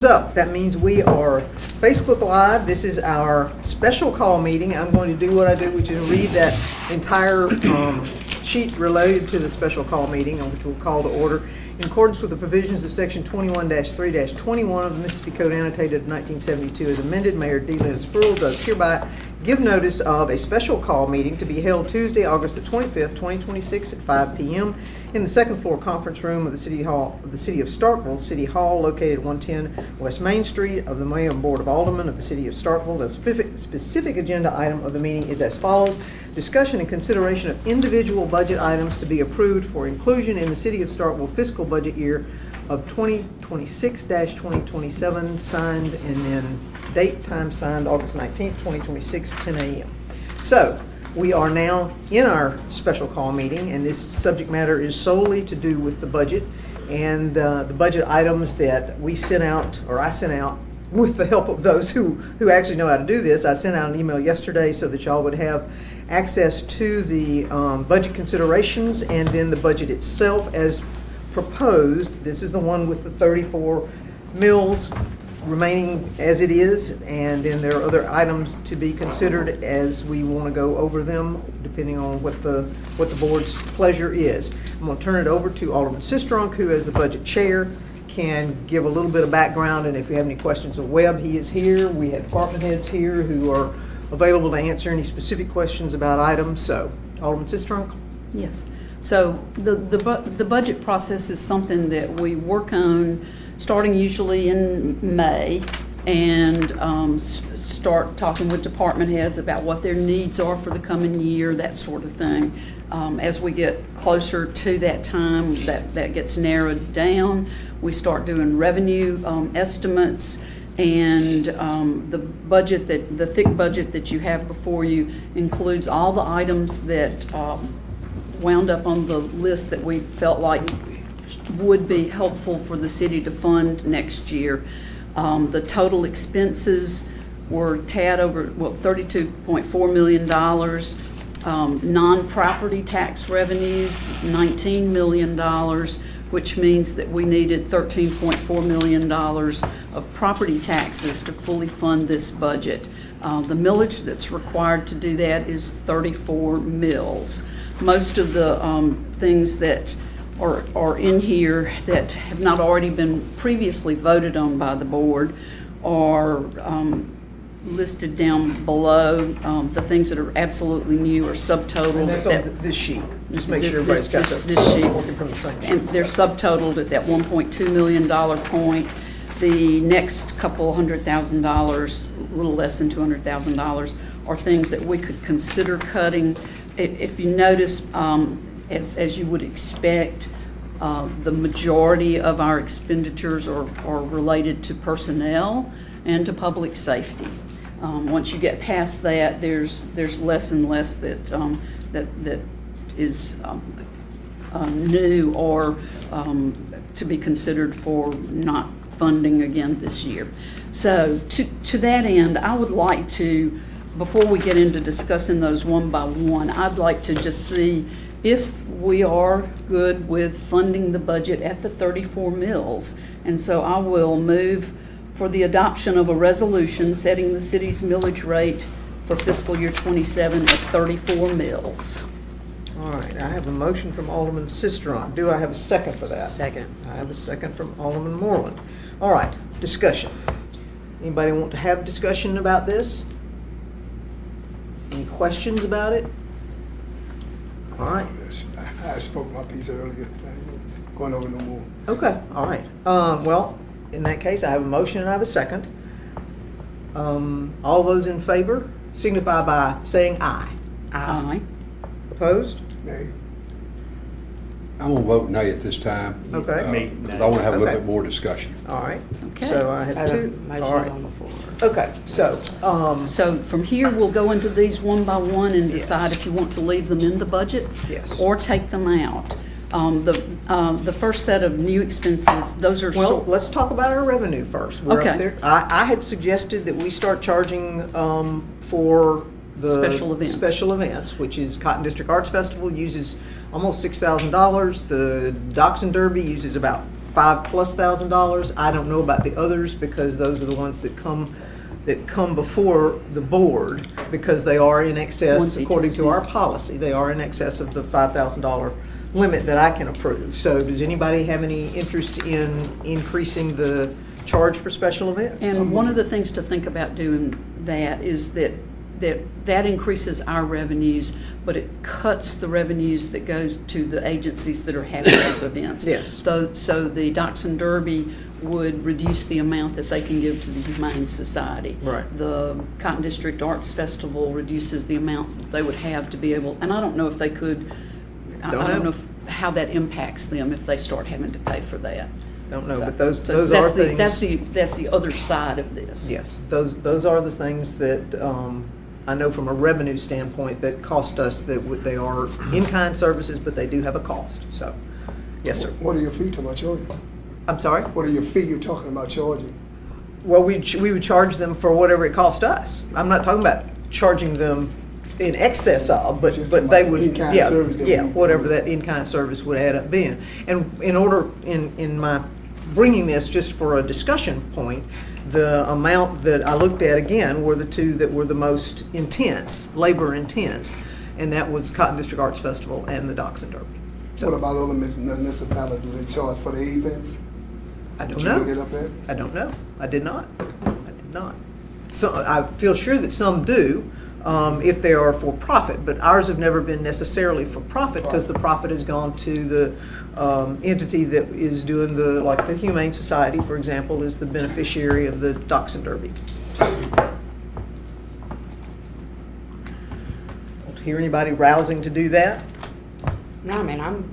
Up. That means we are Facebook Live. This is our special call meeting. I'm going to do what I do, which is read that entire sheet related to the special call meeting, which we'll call to order. In accordance with the provisions of Section 21-3-21 of the Mississippi Code annotated 1972 as amended, Mayor D. Lynn Spruill does hereby give notice of a special call meeting to be held Tuesday, August the 25th, 2026 at 5 p.m. in the second floor conference room of the City Hall of the City of Starkville, City Hall located at 110 West Main Street of the Mayor and Board of Aldermen of the City of Starkville. The specific agenda item of the meeting is as follows: discussion and consideration of individual budget items to be approved for inclusion in the City of Starkville fiscal budget year of 2026-2027, signed and then date time signed August 19th, 2026, 10 a.m. So we are now in our special call meeting, and this subject matter is solely to do with the budget and the budget items that we sent out, or I sent out with the help of those who actually know how to do this. I sent out an email yesterday so that y'all would have access to the budget considerations and then the budget itself as proposed. This is the one with the 34 mills remaining as it is, and then there are other items to be considered as we want to go over them, depending on what the board's pleasure is. I'm going to turn it over to Alderman Sistrunk, who, as the budget chair, can give a little bit of background, and if you have any questions of Webb, he is here. We have department heads here who are available to answer any specific questions about items. So, Alderman Sistrunk? Yes. So the budget process is something that we work on starting usually in May, and start talking with department heads about what their needs are for the coming year, that sort of thing. As we get closer to that time, that gets narrowed down. We start doing revenue estimates, and the thick budget that you have before you includes all the items that wound up on the list that we felt like would be helpful for the city to fund next year. The total expenses were tad over, $32.4 million. Non-property tax revenues, $19 million, which means that we needed $13.4 million of property taxes to fully fund this budget. The millage that's required to do that is 34 mills. Most of the things that are in here that have not already been previously voted on by the board are listed down below. The things that are absolutely new are subtotaled. And that's on this sheet. Just make sure everybody's got this sheet. Working from the same sheet. And they're subtotaled at that $1.2 million point. The next couple $100,000, a little less than $200,000, are things that we could consider cutting. If you notice, as you would expect, the majority of our expenditures are related to personnel and to public safety. Once you get past that, there's less and less that is new or to be considered for not funding again this year. So to that end, I would like to, before we get into discussing those one by one, I'd like to just see if we are good with funding the budget at the 34 mills. And so I will move for the adoption of a resolution setting the city's millage rate for fiscal year 27 at 34 mills. All right, I have a motion from Alderman Sistrunk. Do I have a second for that? Second. I have a second from Alderman Moreland. All right, discussion. Anybody want to have discussion about this? Any questions about it? All right. I spoke my piece earlier. I ain't going over no more. Okay, all right. Well, in that case, I have a motion and I have a second. All those in favor signify by saying aye. Aye. Opposed? Nay. I'm gonna vote nay at this time. Okay. Because I wanna have a little Okay. bit more discussion. All right. Okay. So I have two. All right. on the floor. Okay, so, So from here, we'll go into these one by one and Yes. decide if you want to leave them in the budget Yes. or take them out. The first set of new expenses, those are well, let's talk about our revenue first. We're up Okay. there. I had suggested that we start charging for the Special events, which is Cotton District Arts Festival uses almost $6,000. The Dachshund Derby uses about $5,000+. I don't know about the others because those are the ones that come before the board because they are in excess, according to our policy, they are in excess of the $5,000 limit that I can approve. So does anybody have any interest in increasing the charge for special events? And one of the things to think about doing that is that increases our revenues, but it cuts the revenues that goes to the agencies that are having those events. Yes. So the Dachshund Derby would reduce the amount that they can give to the Humane Society. Right. The Cotton District Arts Festival reduces the amounts that they would have to be able, and I don't know if they could, I don't know how that impacts them if they start having to pay for that. Don't know, So- but those so are that's things. That's the other side of this. Yes, those are the things that I know from a revenue standpoint that cost us, that they are in-kind services, but they do have a cost, so, yes, sir. What are your fees talking about charging? I'm sorry? What are your fee you're talking about charging? Well, we would charge them for whatever it cost us. I'm not talking about charging them in excess of, but Just they about would, the in-kind yeah, service that yeah, we- whatever that in-kind service would add up being. And in my bringing this just for a discussion point, the amount that I looked at again were the two that were the most intense, labor intense, and that was Cotton District Arts Festival and the Dachshund Derby. What about other municipalities? Do they charge for the events? I don't Did you look it know. up at? I don't know. I did not. So I feel sure that some do, if they are for profit, but ours have never been necessarily for profit because the profit has gone to the entity that is doing like the Humane Society, for example, is the beneficiary of the Dachshund Derby. Don't hear anybody rousing to do that? No, I mean, I'm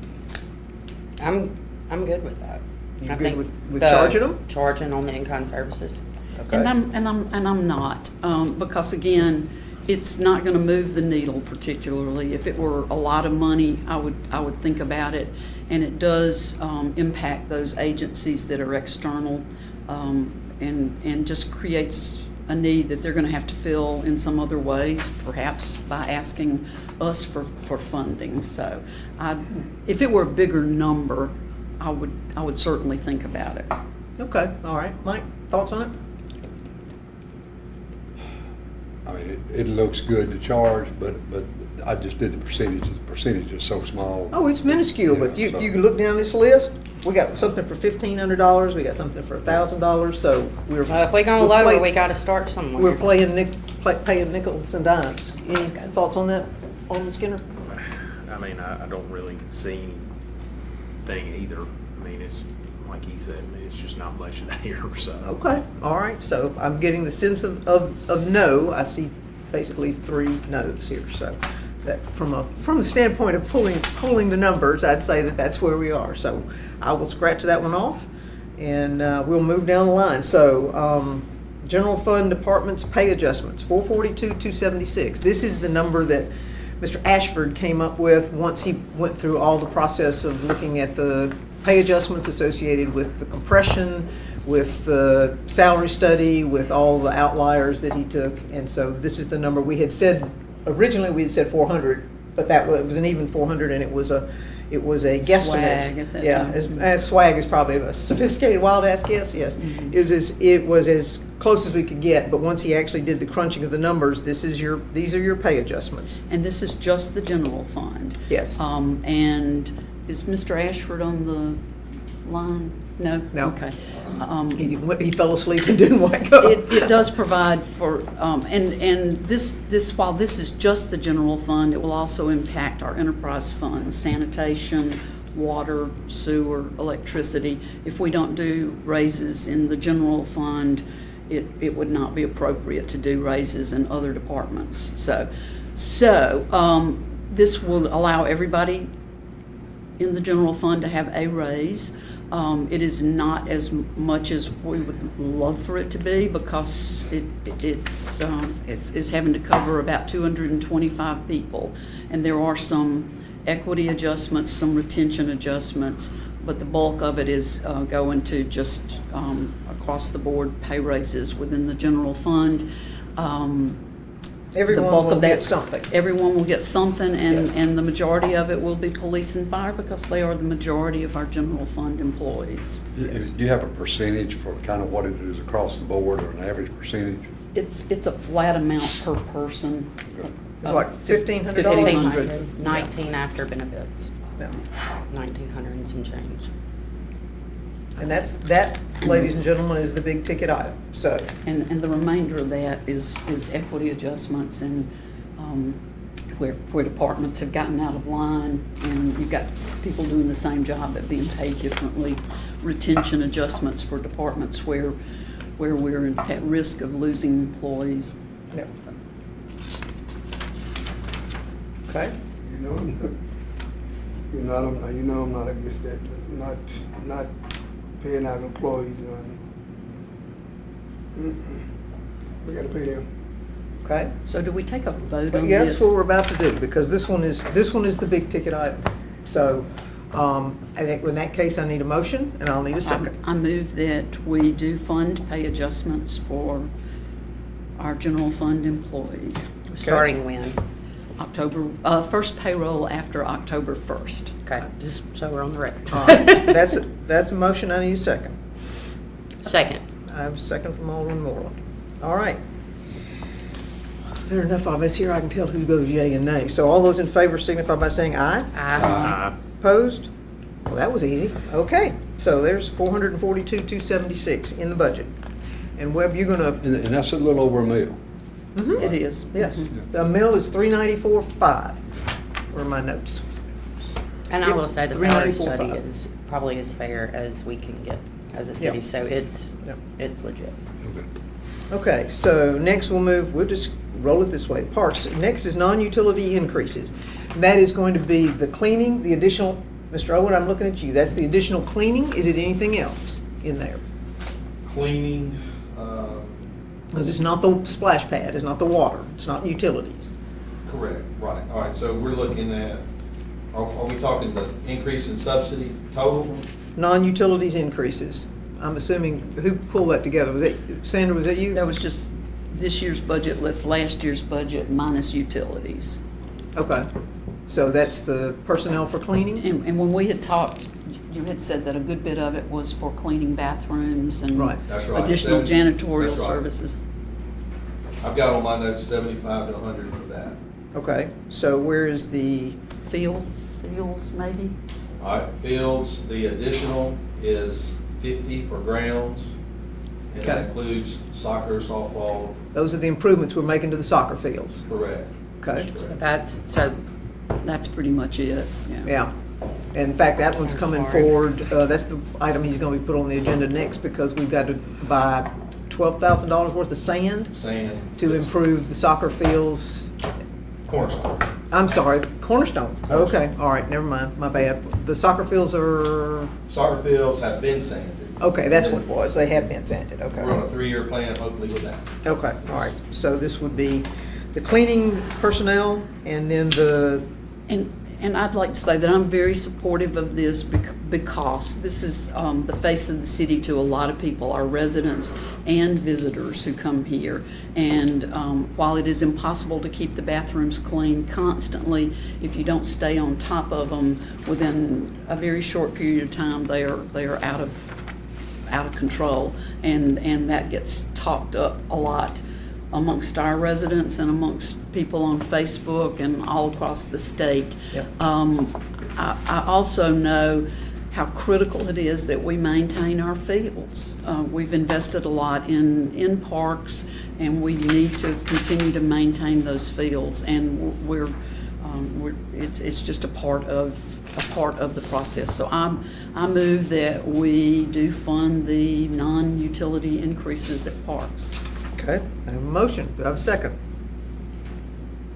good with that. You I good think with the charging them? Charging on the in-kind services. Okay. And I'm not, because again, it's not gonna move the needle particularly. If it were a lot of money, I would think about it. And it does impact those agencies that are external, and just creates a need that they're gonna have to fill in some other ways, perhaps by asking us for funding. So if it were a bigger number, I would certainly think about it. Okay, all right. Mike, thoughts on it? I mean, it looks good to charge, but I just did the percentage. The percentage is so small. Oh, it's minuscule, but Yeah, if you can look down this list, we got something for $1,500, we got something for $1,000, so we're. If we gonna we're lower, play- we gotta start somewhere. We're paying nickels and dimes. Any thoughts on that, Alderman Skinner? I mean, I don't really see anything either. I mean, it's, like he said, I mean, it's just not much there, so. Okay, all right, so I'm getting the sense of no. I see basically 3 no's here, so that from the standpoint of pulling the numbers, I'd say that that's where we are. So I will scratch that one off, and we'll move down the line. So general fund departments pay adjustments, 442,276. This is the number that Mr. Ashford came up with once he went through all the process of looking at the pay adjustments associated with the compression, with the salary study, with all the outliers that he took. And so this is the number we had said, originally we had said 400, but it was an even 400, and it was a guesstimate. Swag at that Yeah, time. as swag is probably a sophisticated wild ass guess, yes. It was as close as we could get, but once he actually did the crunching of the numbers, these are your pay adjustments. And this is just the general fund. Yes. And is Mr. Ashford on the line? No? No. Okay. He fell asleep and didn't wake up. It does provide for, and this, while this is just the general fund, it will also impact our enterprise funds, sanitation, water, sewer, electricity. If we don't do raises in the general fund, it would not be appropriate to do raises in other departments. So this will allow everybody in the general fund to have a raise. It is not as much as we would love for it to be, because it's having to cover about 225 people. And there are some equity adjustments, some retention adjustments, but the bulk of it is going to just across the board pay raises within the general fund. And Everyone the bulk will of that. get something. Everyone will get something, Yes. and the majority of it will be police and fire because they are the majority of our general fund employees. Do you have a percentage for kind of what it is across the board, or an average percentage? It's a flat amount per person. It's like $1,500? 1,500. 19 after benefits, Yeah. 1,900 and some change. And that, ladies and gentlemen, is the big ticket item, so. And the remainder of that is equity adjustments and where departments have gotten out of line and you've got people doing the same job but being paid differently. Retention adjustments for departments where we're at risk of losing employees. Yeah. Okay, You know I'm not against that, not paying our employees, we gotta pay them. okay. So do we take a vote But on yeah, this? that's what we're about to do, because this one is the big ticket item. So, I think in that case, I need a motion, and I'll need a second. I move that we do fund pay adjustments for our general fund employees. Starting when? October, first payroll after October 1st. Okay, just so we're on the record. All right, that's a motion, I need a second. Second. I have a second from Alderman Moreland. All right. There are enough of us here, I can tell who goes yea and nay. So all those in favor signify by saying aye. Opposed? Well, that was easy. Okay, so there's 442,276 in the budget. And Webb, you're gonna, And that's a little over a mil. It is. yes, the mill is 394.5, were my notes. And I will say the salary study 394.5. is probably as fair as we can get as a city, Yeah. so it's Yeah. legit. Okay. Okay, so next we'll just roll it this way. Parks, next is non-utility increases. That is going to be the cleaning, the additional, Mr. Owen, I'm looking at you, that's the additional cleaning, is it anything else in there? Cleaning, Because it's not the splash pad, it's not the water, it's not utilities. correct, right. All right, so we're looking at, are we talking the increase in subsidy total? Non-utilities increases. I'm assuming, who pulled that together? Was it, Sandra, was that you? That was just this year's budget less last year's budget minus utilities. Okay, so that's the personnel for cleaning? And when we had talked, you had said that a good bit of it was for cleaning bathrooms and Right. That's right. additional janitorial That's right. services. I've got on my notes 75 to 100 for that. Okay, so where is the, Fields maybe? All right, fields, the additional is 50 for grounds, and that Okay. includes soccer, softball, those are the improvements we're making to the soccer fields? correct. Okay. That's correct. That's pretty much it, yeah. Yeah. In fact, that one's coming forward, that's the item he's gonna be put on the agenda next, because we've got to buy $12,000 worth of sand Sand. to improve the soccer fields. Cornerstone. I'm sorry, Cornerstone. Okay, all right, never mind, my bad. The soccer fields are, Soccer fields have been sanded. okay, that's what it was, they have been sanded, okay. We're on a 3-year plan, hopefully with that. Okay, all right, so this would be the cleaning personnel, and then the, And I'd like to say that I'm very supportive of this because this is the face of the city to a lot of people, our residents and visitors who come here. And while it is impossible to keep the bathrooms clean constantly, if you don't stay on top of them, within a very short period of time, they are out of control. And that gets talked up a lot amongst our residents and amongst people on Facebook and all across the state. Yep. I also know how critical it is that we maintain our fields. We've invested a lot in parks, and we need to continue to maintain those fields. And it's just a part of the process. So I move that we do fund the non-utility increases at parks. okay, I have a motion, do I have a second?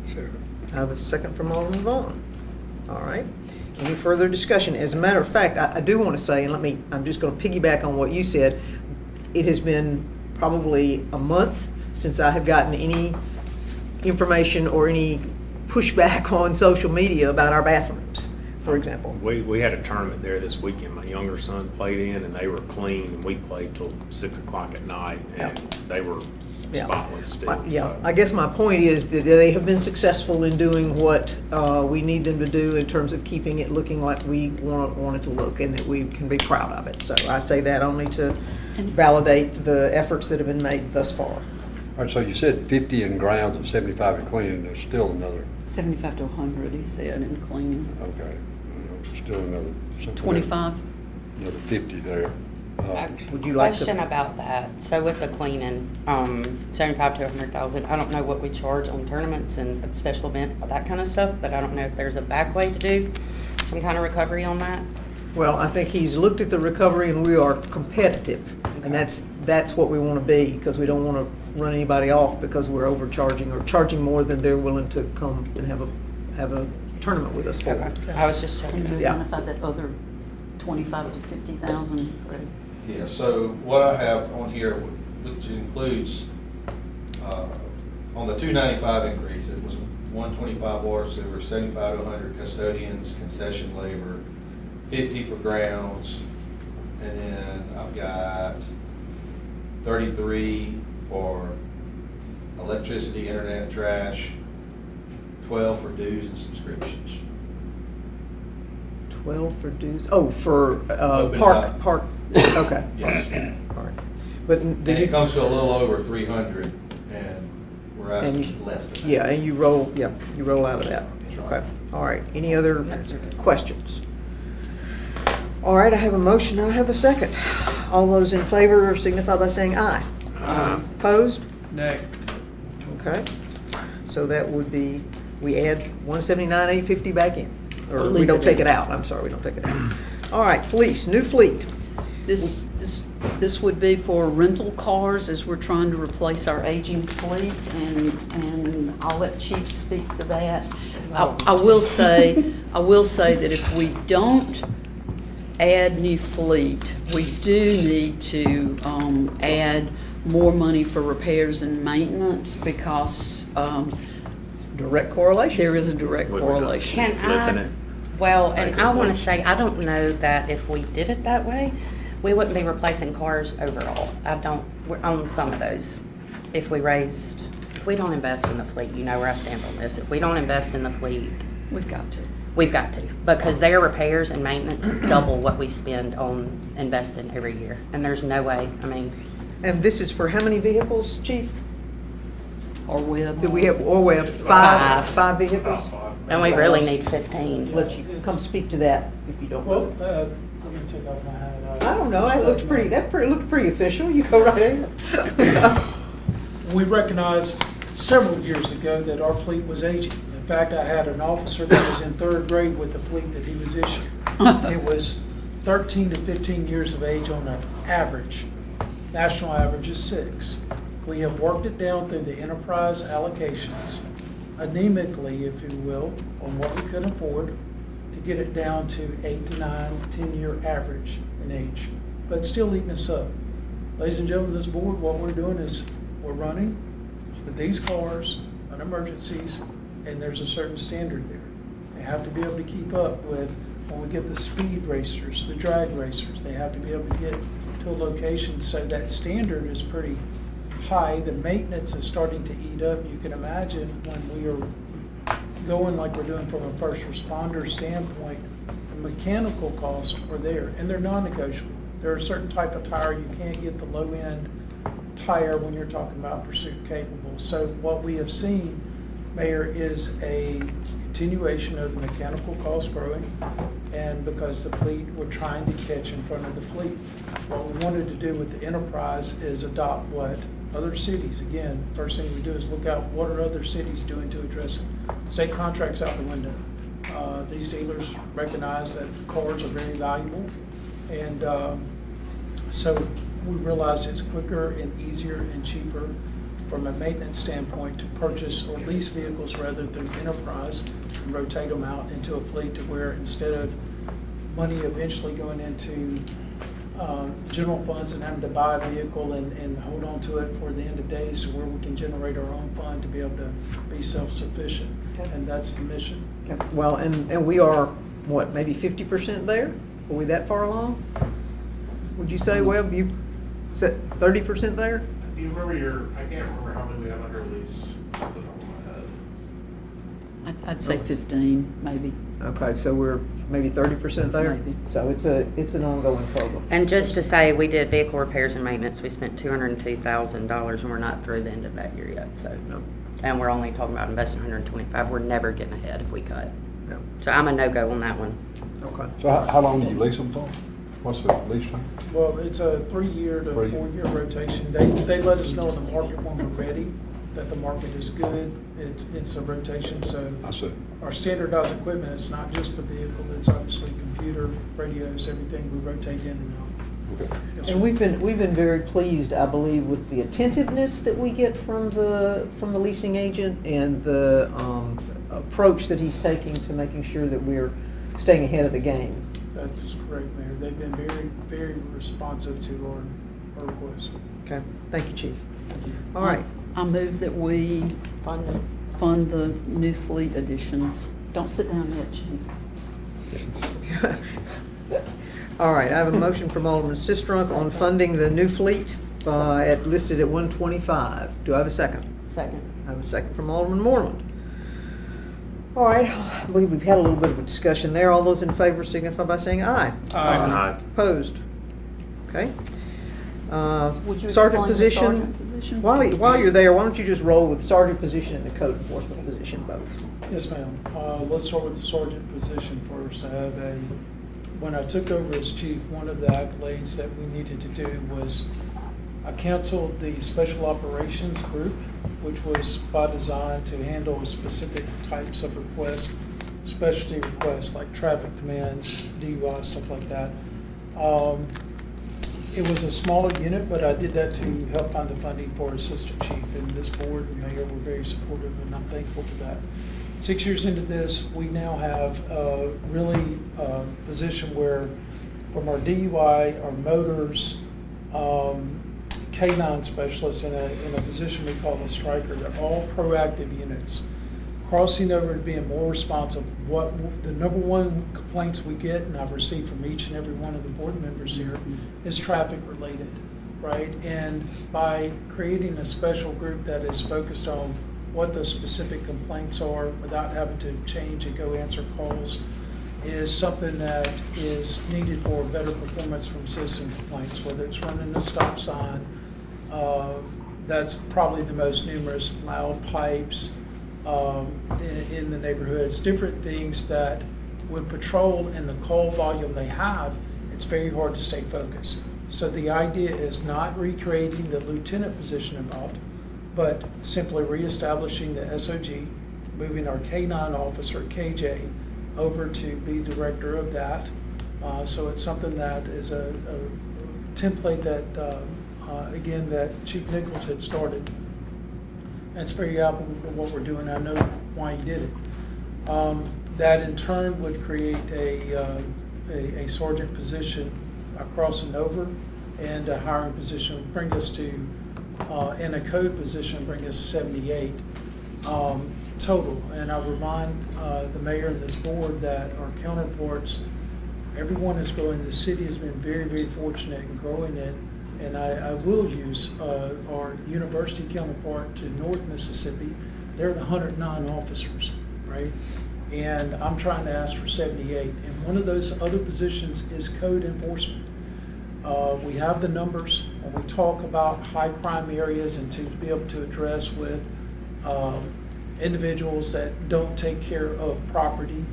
Second. I have a second from Alderman Vaughn. All right. Any further discussion? As a matter of fact, I do want to say, and I'm just going to piggyback on what you said. It has been probably a month since I have gotten any information or any pushback on social media about our bathrooms, for example. We had a tournament there this weekend. My younger son played in, and they were clean, and we played till 6 o'clock at night, and they were Yeah. spotless still. Yeah, so. I guess my point is that they have been successful in doing what we need them to do in terms of keeping it looking like we want it to look, and that we can be proud of it. So I say that only to validate the efforts that have been made thus far. All right, so you said 50 in grounds and 75 in cleaning, there's still another, 75 to 100, he said, in cleaning. okay, still another. 25? Another 50 there. Would you like to? Question about that. So with the cleaning, 75 to 100,000, I don't know what we charge on tournaments and special event, that kind of stuff, but I don't know if there's a back way to do some kind of recovery on that. Well, I think he's looked at the recovery, and we are competitive. And that's what we want to be, because we don't want to run anybody off because we're overcharging or charging more than they're willing to come and have a tournament with us for. Okay. I was just checking. Can you Yeah. identify that other 25 to 50,000? Yeah, so what I have on here, which includes, on the 295 increase, it was 125 water sewer, 75 to 100 custodians, concession labor, 50 for grounds, and then I've got 33 for electricity, internet, trash, 12 for dues and subscriptions. 12 for dues, oh, for Open top. park, okay. Yes. All right. But And then it comes to a little over 300, and we're And asking you- less than that. yeah, and you roll out of that. Okay, all right. Any other questions? All right, I have a motion, I have a second. All those in favor signify by saying aye. Opposed? Nay. Okay. So that would be, we add 179,850 back in. Or we Leave don't it take in. it out, I'm sorry, we don't take it out. All right, police, new fleet. This would be for rental cars as we're trying to replace our aging fleet, and I'll let Chief speak to that. I will say that if we don't add new fleet, we do need to add more money for repairs and maintenance, because Direct correlation. there is a direct What are we doing? correlation. Can Flipping I, it. well, and I want to Basically. say, I don't know that if we did it that way, we wouldn't be replacing cars overall. We're on some of those. If we don't invest in the fleet, you know where I stand on this. If we don't invest in the fleet, We've got to. we've got to. Because their repairs and maintenance is double what we spend on investing every year. And there's no way, I mean, And this is for how many vehicles, Chief? Or web. Do we have, or we have Five. five vehicles? and we really need 15. Let you come speak to that, if you don't Well, mind. let me take off my hat. I don't know, that looked pretty official, you go right ahead. We recognized several years ago that our fleet was aging. In fact, I had an officer that was in third grade with the fleet that he was issued. It was 13 to 15 years of age on an average. National average is 6. We have worked it down through the enterprise allocations, anemically, if you will, on what we could afford, to get it down to 8 to 9, 10-year average in age, but still eating us up. Ladies and gentlemen, this board, what we're doing is we're running with these cars on emergencies, and there's a certain standard there. They have to be able to keep up with, when we get the speed racers, the drag racers, they have to be able to get to a location, so that standard is pretty high. The maintenance is starting to eat up. You can imagine when we are going like we're doing from a first responder standpoint, the mechanical costs are there, and they're non-negotiable. There are a certain type of tire, you can't get the low-end tire when you're talking about pursuit capable. So what we have seen, Mayor, is a continuation of the mechanical costs growing, and because the fleet, we're trying to catch in front of the fleet. What we wanted to do with the enterprise is adopt what other cities, again, first thing we do is look out what are other cities doing to address it. State contracts out the window. These dealers recognize that cars are very valuable, and so we realized it's quicker and easier and cheaper from a maintenance standpoint to purchase or lease vehicles rather than enterprise and rotate them out into a fleet, to where instead of money eventually going into general funds and having to buy a vehicle and hold on to it for the end of days, where we can generate our own fund to be able to be self-sufficient. And that's the mission. Well, and we are, what, maybe 50% there? Are we that far along? Would you say, Webb, you said 30% there? you remember I can't remember how many we have under lease off the top of my head. I'd say 15, maybe. Okay, so we're maybe 30% there? Maybe. So it's an ongoing program. And just to say, we did vehicle repairs and maintenance, we spent $202,000, and we're not through the end of that year yet, so. No. And we're only talking about investing 125, we're never getting ahead if we cut. No. So I'm a no-go on that one. Okay. So how long do you lease them for? What's the lease term? Well, it's a 3-year to 3 4-year rotation. They let us know in the market when we're ready, that the market is good. It's a rotation, so I see. our standardized equipment is not just the vehicle, it's obviously computer, radios, everything we rotate in and out. Okay. Yes, sir. And we've been very pleased, I believe, with the attentiveness that we get from the leasing agent and the approach that he's taking to making sure that we're staying ahead of the game. That's correct, Mayor. They've been very, very responsive to our requests. Okay, thank you, Chief. All right. I move that we fund the new fleet additions. Don't sit down yet, Chief. All right, I have a motion from Alderman Sistrunk on funding the new fleet listed at 125. Do I have a second? Second. I have a second from Alderman Moreland. All right, I believe we've had a little bit of a discussion there. All those in favor signify by saying aye. Aye. Opposed? Okay. Would you Sergeant explain the position. sergeant position? While you're there, why don't you just roll with sergeant position and the code enforcement position both? Yes, ma'am. Let's start with the sergeant position first. When I took over as chief, one of the accolades that we needed to do was I canceled the special operations group, which was by design to handle specific types of requests, specialty requests like traffic commands, DUI, stuff like that. It was a smaller unit, but I did that to help find the funding for assistant chief, and this board and mayor were very supportive, and I'm thankful for that. 6 years into this, we now have a really position where from our DUI, our motors, K-9 specialists in a position we call a striker, they're all proactive units. Crossing over to being more responsive. What the number one complaints we get, and I've received from each and every one of the board members here, is traffic related, right? And by creating a special group that is focused on what the specific complaints are without having to change and go answer calls is something that is needed for better performance from citizen complaints, whether it's running a stop sign, that's probably the most numerous, loud pipes, in the neighborhoods, different things that with patrol and the call volume they have, it's very hard to stay focused. So the idea is not recreating the lieutenant position involved, but simply reestablishing the SOG, moving our K-9 officer, KJ, over to be director of that. So it's something that is a template that, again, that Chief Nichols had started. And it's very applicable to what we're doing. I know why he did it. That in turn would create a sergeant position across and over, and a hiring position would bring us to, and a code position bring us 78 total. And I remind the mayor and this board that our counterparts, everyone is growing. The city has been very, very fortunate in growing it. And I will use our university counterpart to North Mississippi. They're at 109 officers, right? And I'm trying to ask for 78. And one of those other positions is code enforcement. We have the numbers when we talk about high crime areas and to be able to address with individuals that don't take care of property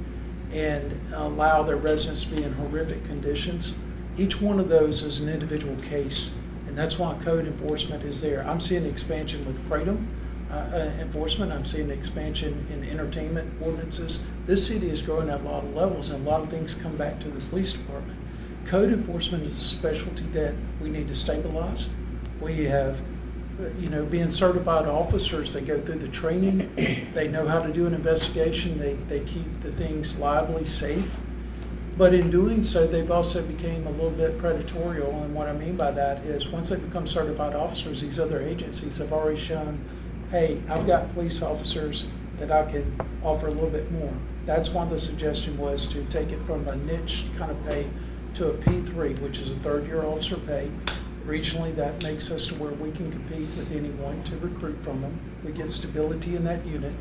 and allow their residents to be in horrific conditions. Each one of those is an individual case, and that's why code enforcement is there. I'm seeing expansion with Kratom enforcement. I'm seeing expansion in entertainment ordinances. This city is growing at a lot of levels, and a lot of things come back to the police department. Code enforcement is a specialty that we need to stabilize. We have, being certified officers, they go through the training, they know how to do an investigation, they keep the things lively, safe. But in doing so, they've also become a little bit predatory, and what I mean by that is once they become certified officers, these other agencies have already shown, hey, I've got police officers that I can offer a little bit more. That's why the suggestion was to take it from a niche kind of pay to a P3, which is a third-year officer pay. Regionally, that makes us to where we can compete with anyone to recruit from them. We get stability in that unit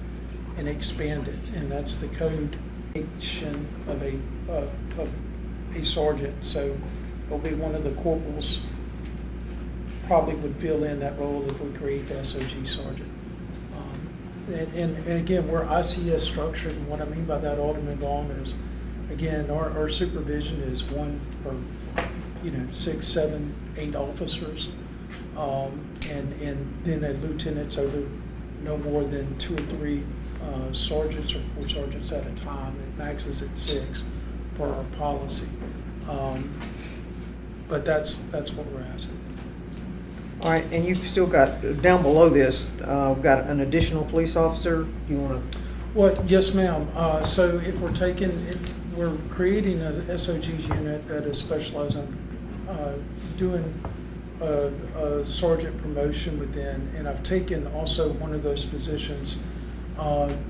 and expand it, and that's the code of a sergeant. So it'll be one of the corporals probably would fill in that role if we create the SOG sergeant. And again, we're ICS structured, and what I mean by that, Alderman Vaughn, is, again, our supervision is one per, 6, 7, 8 officers. And then a lieutenant's over no more than 2 or 3 sergeants or 4 sergeants at a time. It maxes at 6 per our policy. But that's what we're asking. All right, and you've still got, down below this, we've got an additional police officer. Do you want to? Well, yes, ma'am. So if we're creating a SOG's unit that is specialized in doing a sergeant promotion within, and I've taken also one of those positions.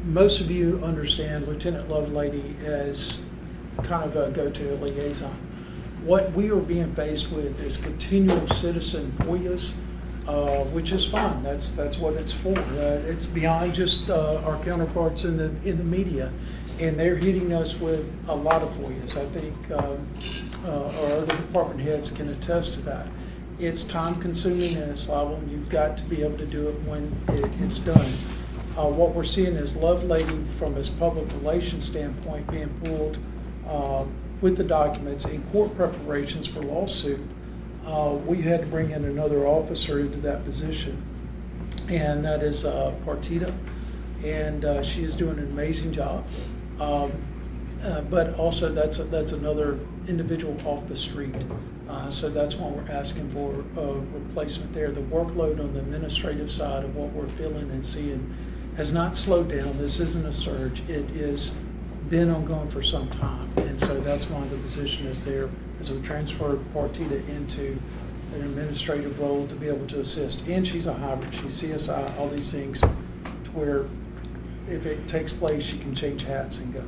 Most of you understand Lieutenant Lovelady as kind of a go-to liaison. What we are being faced with is continual citizen FOIAs, which is fine. That's what it's for. It's beyond just our counterparts in the media, and they're hitting us with a lot of FOIAs. I think our other department heads can attest to that. It's time consuming and it's liable, and you've got to be able to do it when it's done. What we're seeing is Lovelady, from his public relations standpoint, being pulled with the documents in court preparations for lawsuit. We had to bring in another officer into that position, and that is Partita, and she is doing an amazing job. But also that's another individual off the street. So that's why we're asking for a replacement there. The workload on the administrative side of what we're feeling and seeing has not slowed down. This isn't a surge. It is been ongoing for some time, and so that's why the position is there, as we transferred Partita into an administrative role to be able to assist. And she's a hybrid, she's CSI, all these things, to where if it takes place, she can change hats and go.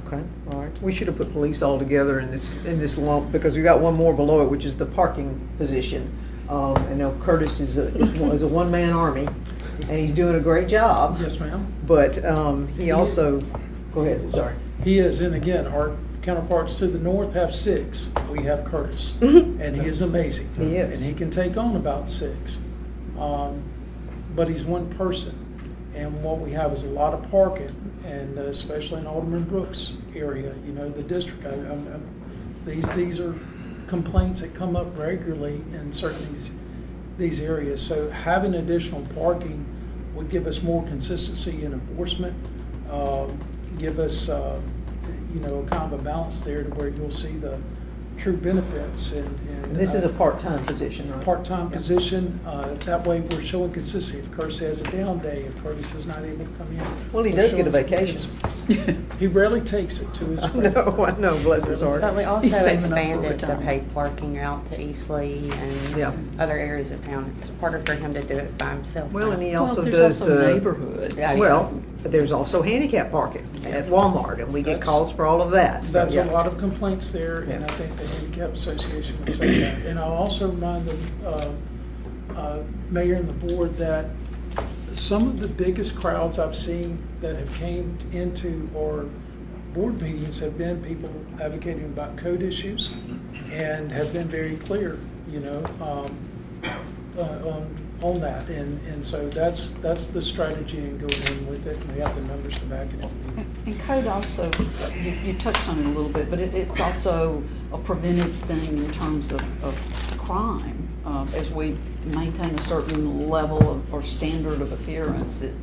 Okay, all right. We should have put police all together in this lump, because we got one more below it, which is the parking position. I know Curtis is a one-man army, and he's doing a great job. Yes, ma'am. But he also, go ahead, sorry. He is, and again, our counterparts to the north have 6. We have Curtis, and he is amazing. He is. And he can take on about 6. But he's one person, and what we have is a lot of parking, and especially in Alderman Brooks area, the district. These are complaints that come up regularly in certain these areas. So having additional parking would give us more consistency in enforcement, give us kind of a balance there to where you'll see the true benefits. And This is a part-time position, right? Part-time position. That way we're showing consistency. If Curtis has a down day, if Curtis is not able to come in. Well, he we're does get a showing vacation. He rarely takes it to his credit. No, I know, bless his heart. But we He's also saving up for expanded the retirement. paid parking out to Eastleigh Yeah. and other areas of town. It's harder for him to do it by himself. Well, and he Well, also there's does also the neighborhoods. Yeah. Well, there's also handicap parking at Walmart, and we get That's- calls for all of that. So, That's yeah. a lot of complaints there, and Yeah. I think the Handicap Association would say that. And I'll also remind the mayor and the board that some of the biggest crowds I've seen that have came into our board meetings have been people advocating about code issues and have been very clear, on that. And so that's the strategy in going in with it, and we have the numbers to back it up. And code also, you touched on it a little bit, but it's also a preventive thing in terms of crime. As we maintain a certain level or standard of appearance, it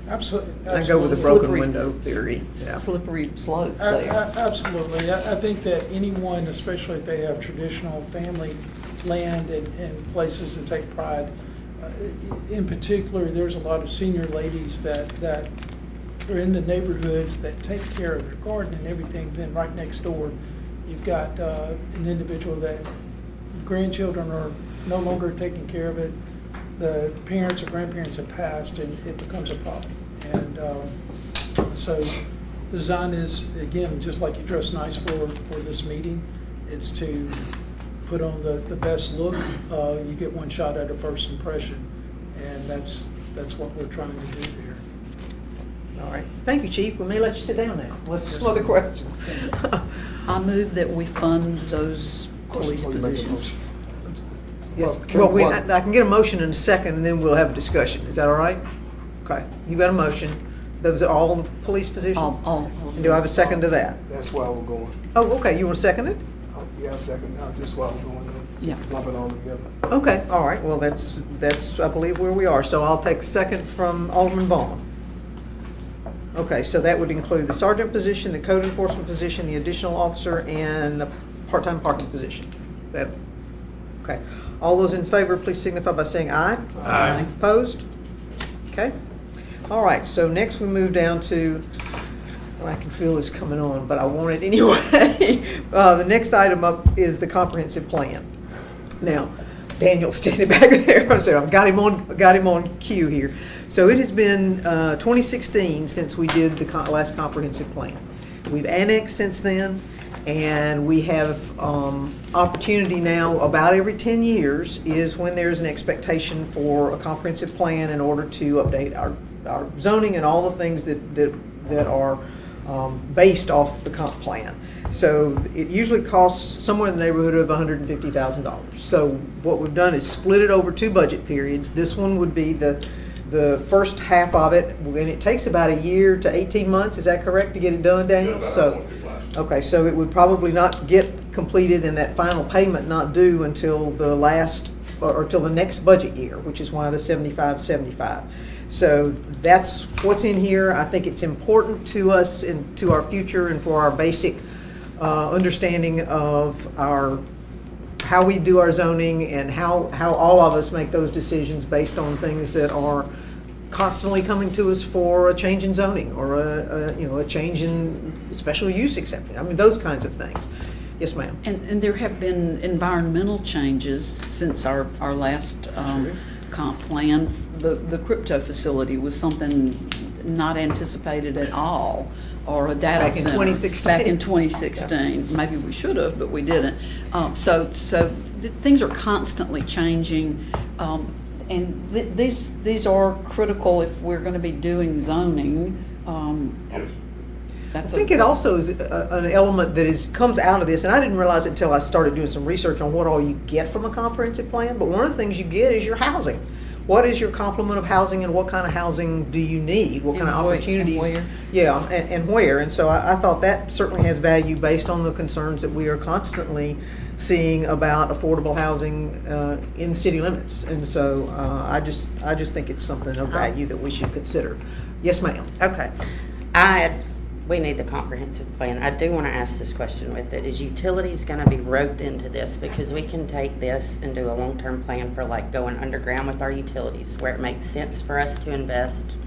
Absolutely. I go with the broken slippery- window theory. Yeah. slippery slope there. Absolutely. I think that anyone, especially if they have traditional family land and places to take pride, in particular, there's a lot of senior ladies that are in the neighborhoods that take care of their garden and everything. Then right next door, you've got an individual that grandchildren are no longer taking care of it. The parents or grandparents have passed, and it becomes a problem. And so design is, again, just like you dress nice for this meeting, it's to put on the best look. You get one shot at a first impression, and that's what we're trying to do there. All right. Thank you, Chief. We may let you sit down now. What's some other question? I move that we fund those police Before you make a positions. motion. Yes. Well, Well, what- I can get a motion in a second, and then we'll have a discussion. Is that all right? Okay. You got a motion. Those are all the police positions? All And do I have a second to that? That's why we're going. Oh, okay. You want to second it? Yeah, second, just why we're going, Yeah. lump it all together. Okay, all right. Well, that's, I believe, where we are. So I'll take a second from Alderman Vaughn. Okay, so that would include the sergeant position, the code enforcement position, the additional officer, and the part-time parking position. That, okay. All those in favor, please signify by saying aye. Aye. Opposed? Okay. All right, so next we move down to, well, I can feel this coming on, but I want it anyway. The next item up is the comprehensive plan. Now, Daniel's standing back there, so I've got him on cue here. So it has been 2016 since we did the last comprehensive plan. We've annexed since then, and we have opportunity now about every 10 years is when there's an expectation for a comprehensive plan in order to update our zoning and all the things that are based off the comp plan. So it usually costs somewhere in the neighborhood of $150,000. So what we've done is split it over 2 budget periods. This one would be the first half of it, and it takes about a year to 18 months. Is that correct to get it done, Daniel? So, okay, so it would probably not get completed and that final payment not due until the last, or till the next budget year, which is why the 75-75. So that's what's in here. I think it's important to us and to our future and for our basic understanding of how we do our zoning and how all of us make those decisions based on things that are constantly coming to us for a change in zoning or a change in special use exception. I mean, those kinds of things. Yes, ma'am. And there have been environmental changes since our last comp plan. The crypto facility was something not anticipated at all, or a data Back in center. 2016. Back in 2016. Yeah. Maybe we should have, but we didn't. So things are constantly changing, and these are critical if we're going to be doing zoning. I think it also is an element that comes out of this, and I didn't realize it until I started doing some research on what all you get from a comprehensive plan, but one of the things you get is your housing. What is your complement of housing and what kind of housing do you need? What kind of opportunities? And where. Yeah, and where. And so I thought that certainly has value based on the concerns that we are constantly seeing about affordable housing in city limits. And so I just think it's something of value that we should consider. Yes, ma'am. Okay. We need the comprehensive plan. I do want to ask this question with it. Is utilities going to be roped into this? Because we can take this and do a long-term plan for like going underground with our utilities where it makes sense for us to invest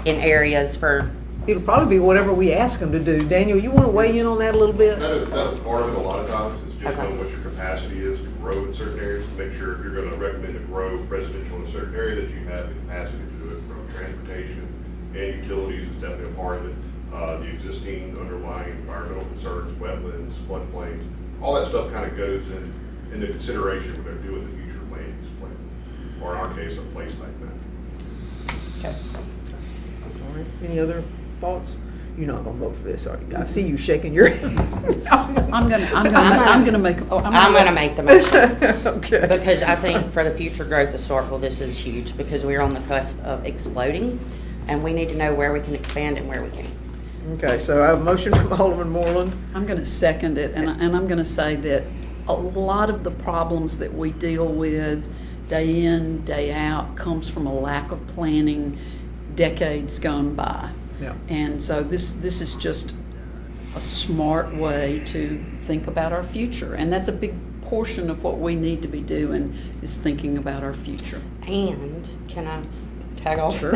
in areas for... It'll probably be whatever we ask them to do. Daniel, you want to weigh in on that a little bit? That is part of it a lot of times, is just Okay. knowing what your capacity is to grow in certain areas, to make sure if you're gonna recommend to grow residential in a certain area, that you have the capacity to do it from transportation and utilities is definitely a part of it. The existing underlying environmental concerns, wetlands, floodplains, all that stuff kind of goes into consideration when they're doing the future land use plan, or in our case, a place like that. Okay. All right. Any other thoughts? You're not gonna vote for this, are you? I see you shaking your head. I'm gonna make the motion. Okay. Because I think for the future growth of Starkville, this is huge because we're on the cusp of exploding and we need to know where we can expand and where we can't. Okay, so I have a motion from Alderman Moreland. I'm going to second it, and I'm going to say that a lot of the problems that we deal with day in, day out comes from a lack of planning decades gone by. Yeah. And so this is just a smart way to think about our future, and that's a big portion of what we need to be doing is thinking about our future. And can I tag off? Sure.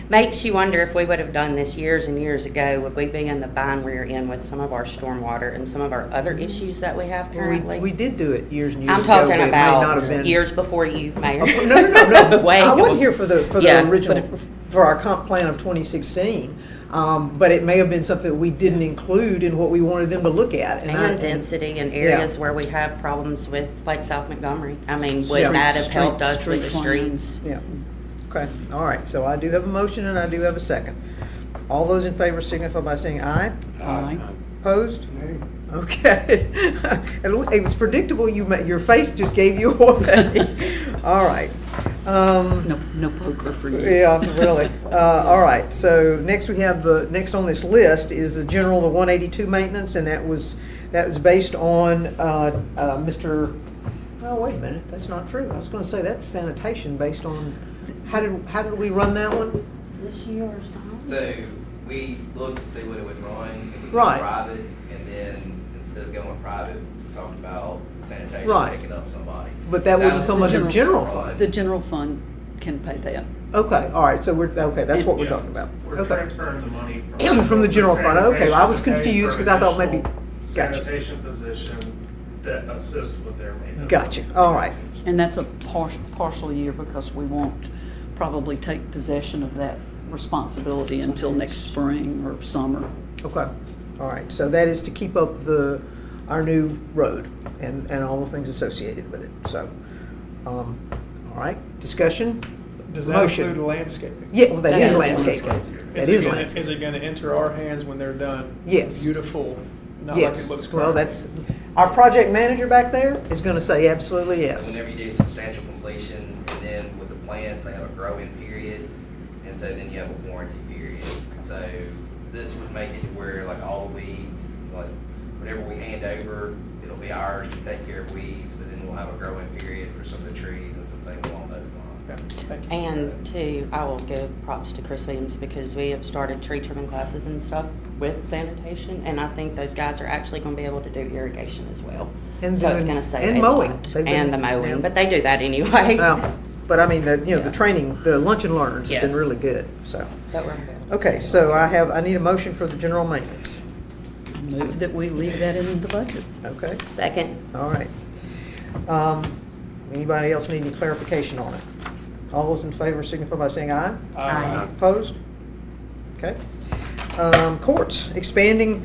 Makes you wonder if we would have done this years and years ago, would we be in the bind we're in with some of our stormwater and some of our other issues that we have currently? We did do it years and years I'm ago. talking but it may not have about been- years before you, Mayor. No. Way I wasn't ago. here for the Yeah, original, but for our comp plan of 2016. But it may have been something that we didn't include in what we wanted them to look at. And density in areas where we have problems with, like South Montgomery. I mean, would Yeah. that have helped us with the Street plans. streets? Yeah, okay, all right, so I do have a motion and I do have a second. All those in favor signify by saying aye. Aye. Opposed? Nay. Okay. It was predictable, your face just gave you away. All right. No poker for you. Yeah, really. All right, so next we have next on this list is the general, the 182 maintenance, and that was based on, Mr., oh, wait a minute, that's not true. I was gonna say that's sanitation based on, how did we run that one? This year or something? So we looked to see what it would run if we Right. went private, and then instead of going private, we talked about sanitation Right. picking up somebody. But that wasn't was so the much a general fund. fund. The general fund can pay that. Okay, all right, so that's what we're Yeah, talking about. We're Okay. transferring the money from. From the general fund, okay, I was sanitation to pay confused for 'cause I thought maybe- additional gotcha. Sanitation position that assists with their maintenance. Gotcha, all right. And that's a partial year because we won't probably take possession of that responsibility until next spring or summer. Okay, all right, so that is to keep up our new road and all the things associated with it, so, all right, discussion? Does that Motion. include landscaping? Yeah, well, that That is is landscaping. landscaping. That is Is landscaping. it gonna enter our hands when they're done? Yes. Beautiful, not like Yes, it looks well, currently? that's, our project manager back there is gonna say absolutely So yes. whenever you do substantial completion, and then with the plants, they have a growing period, and so then you have a warranty period. So this would make it to where like all the weeds, like whatever we hand over, it'll be ours to take care of weeds, but then we'll have a growing period for some of the trees and some things along those lines. Thank you. And two, I will give props to Chris Williams because we have started tree trimming classes and stuff with sanitation, and I think those guys are actually gonna be able to do irrigation as well. And So it's doing- gonna save and a mowing. lot. They've been- And the yeah. mowing, but they do that anyway. Well, but I mean, the Yeah. training, the lunch and learns have been Yes. really good, so. But we're- Okay, so I need a motion for the general maintenance, Move that we leave that in the budget. okay? Second. All right. Anybody else need any clarification on it? All those in favor signify by saying aye. Aye. Opposed? Okay. Courts, expanding,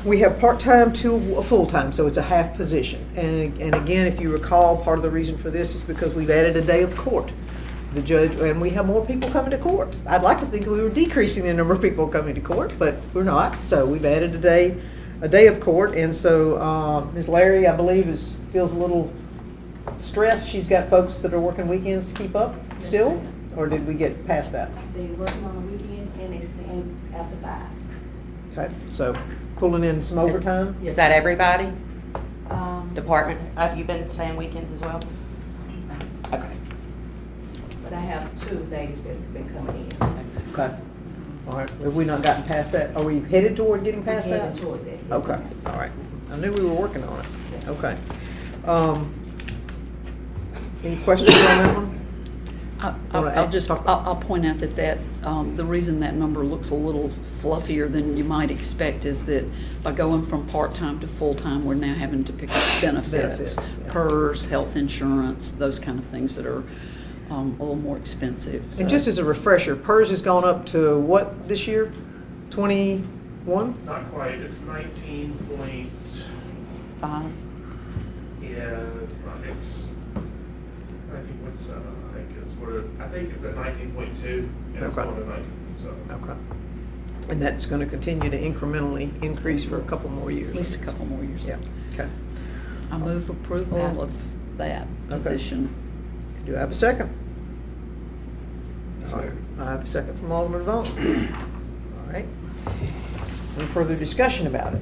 we have part-time to a full-time, so it's a half position. And again, if you recall, part of the reason for this is because we've added a day of court. The judge, and we have more people coming to court. I'd like to think we were decreasing the number of people coming to court, but we're not. So we've added a day of court, and so Ms. Larry, I believe, feels a little stressed. She's got folks that are working weekends to keep up still, or did we get past that? They working on the weekend and they stay after 5. Okay, so pulling in some overtime? Is that everybody? Um, Department? Have you been staying weekends as well? Okay. But I have 2 ladies that's been coming in. Okay. All right, have we not gotten past that? Are we headed toward getting past that? Headed toward that, yes. Okay, all right. I knew we were working on it. Okay. Any questions on that one? I'll point out that the reason that number looks a little fluffier than you might expect is that by going from part-time to full-time, we're now having to pick up benefits, yeah. PERS, health insurance, those kind of things that are a little more expensive. And So- just as a refresher, PERS has gone up to what this year? 21? Not quite, it's 19 Five. yeah, it's not, it's 19.7, I think is what it, I think it's at 19.2, and it's Okay. going to 19.7. Okay. And that's going to continue to incrementally increase for a couple more years? At least a couple more years. Yeah, okay. I move approval of that position. Do I have a second? Second. I have a second from Alderman Vaughn. All right. Any further discussion about it?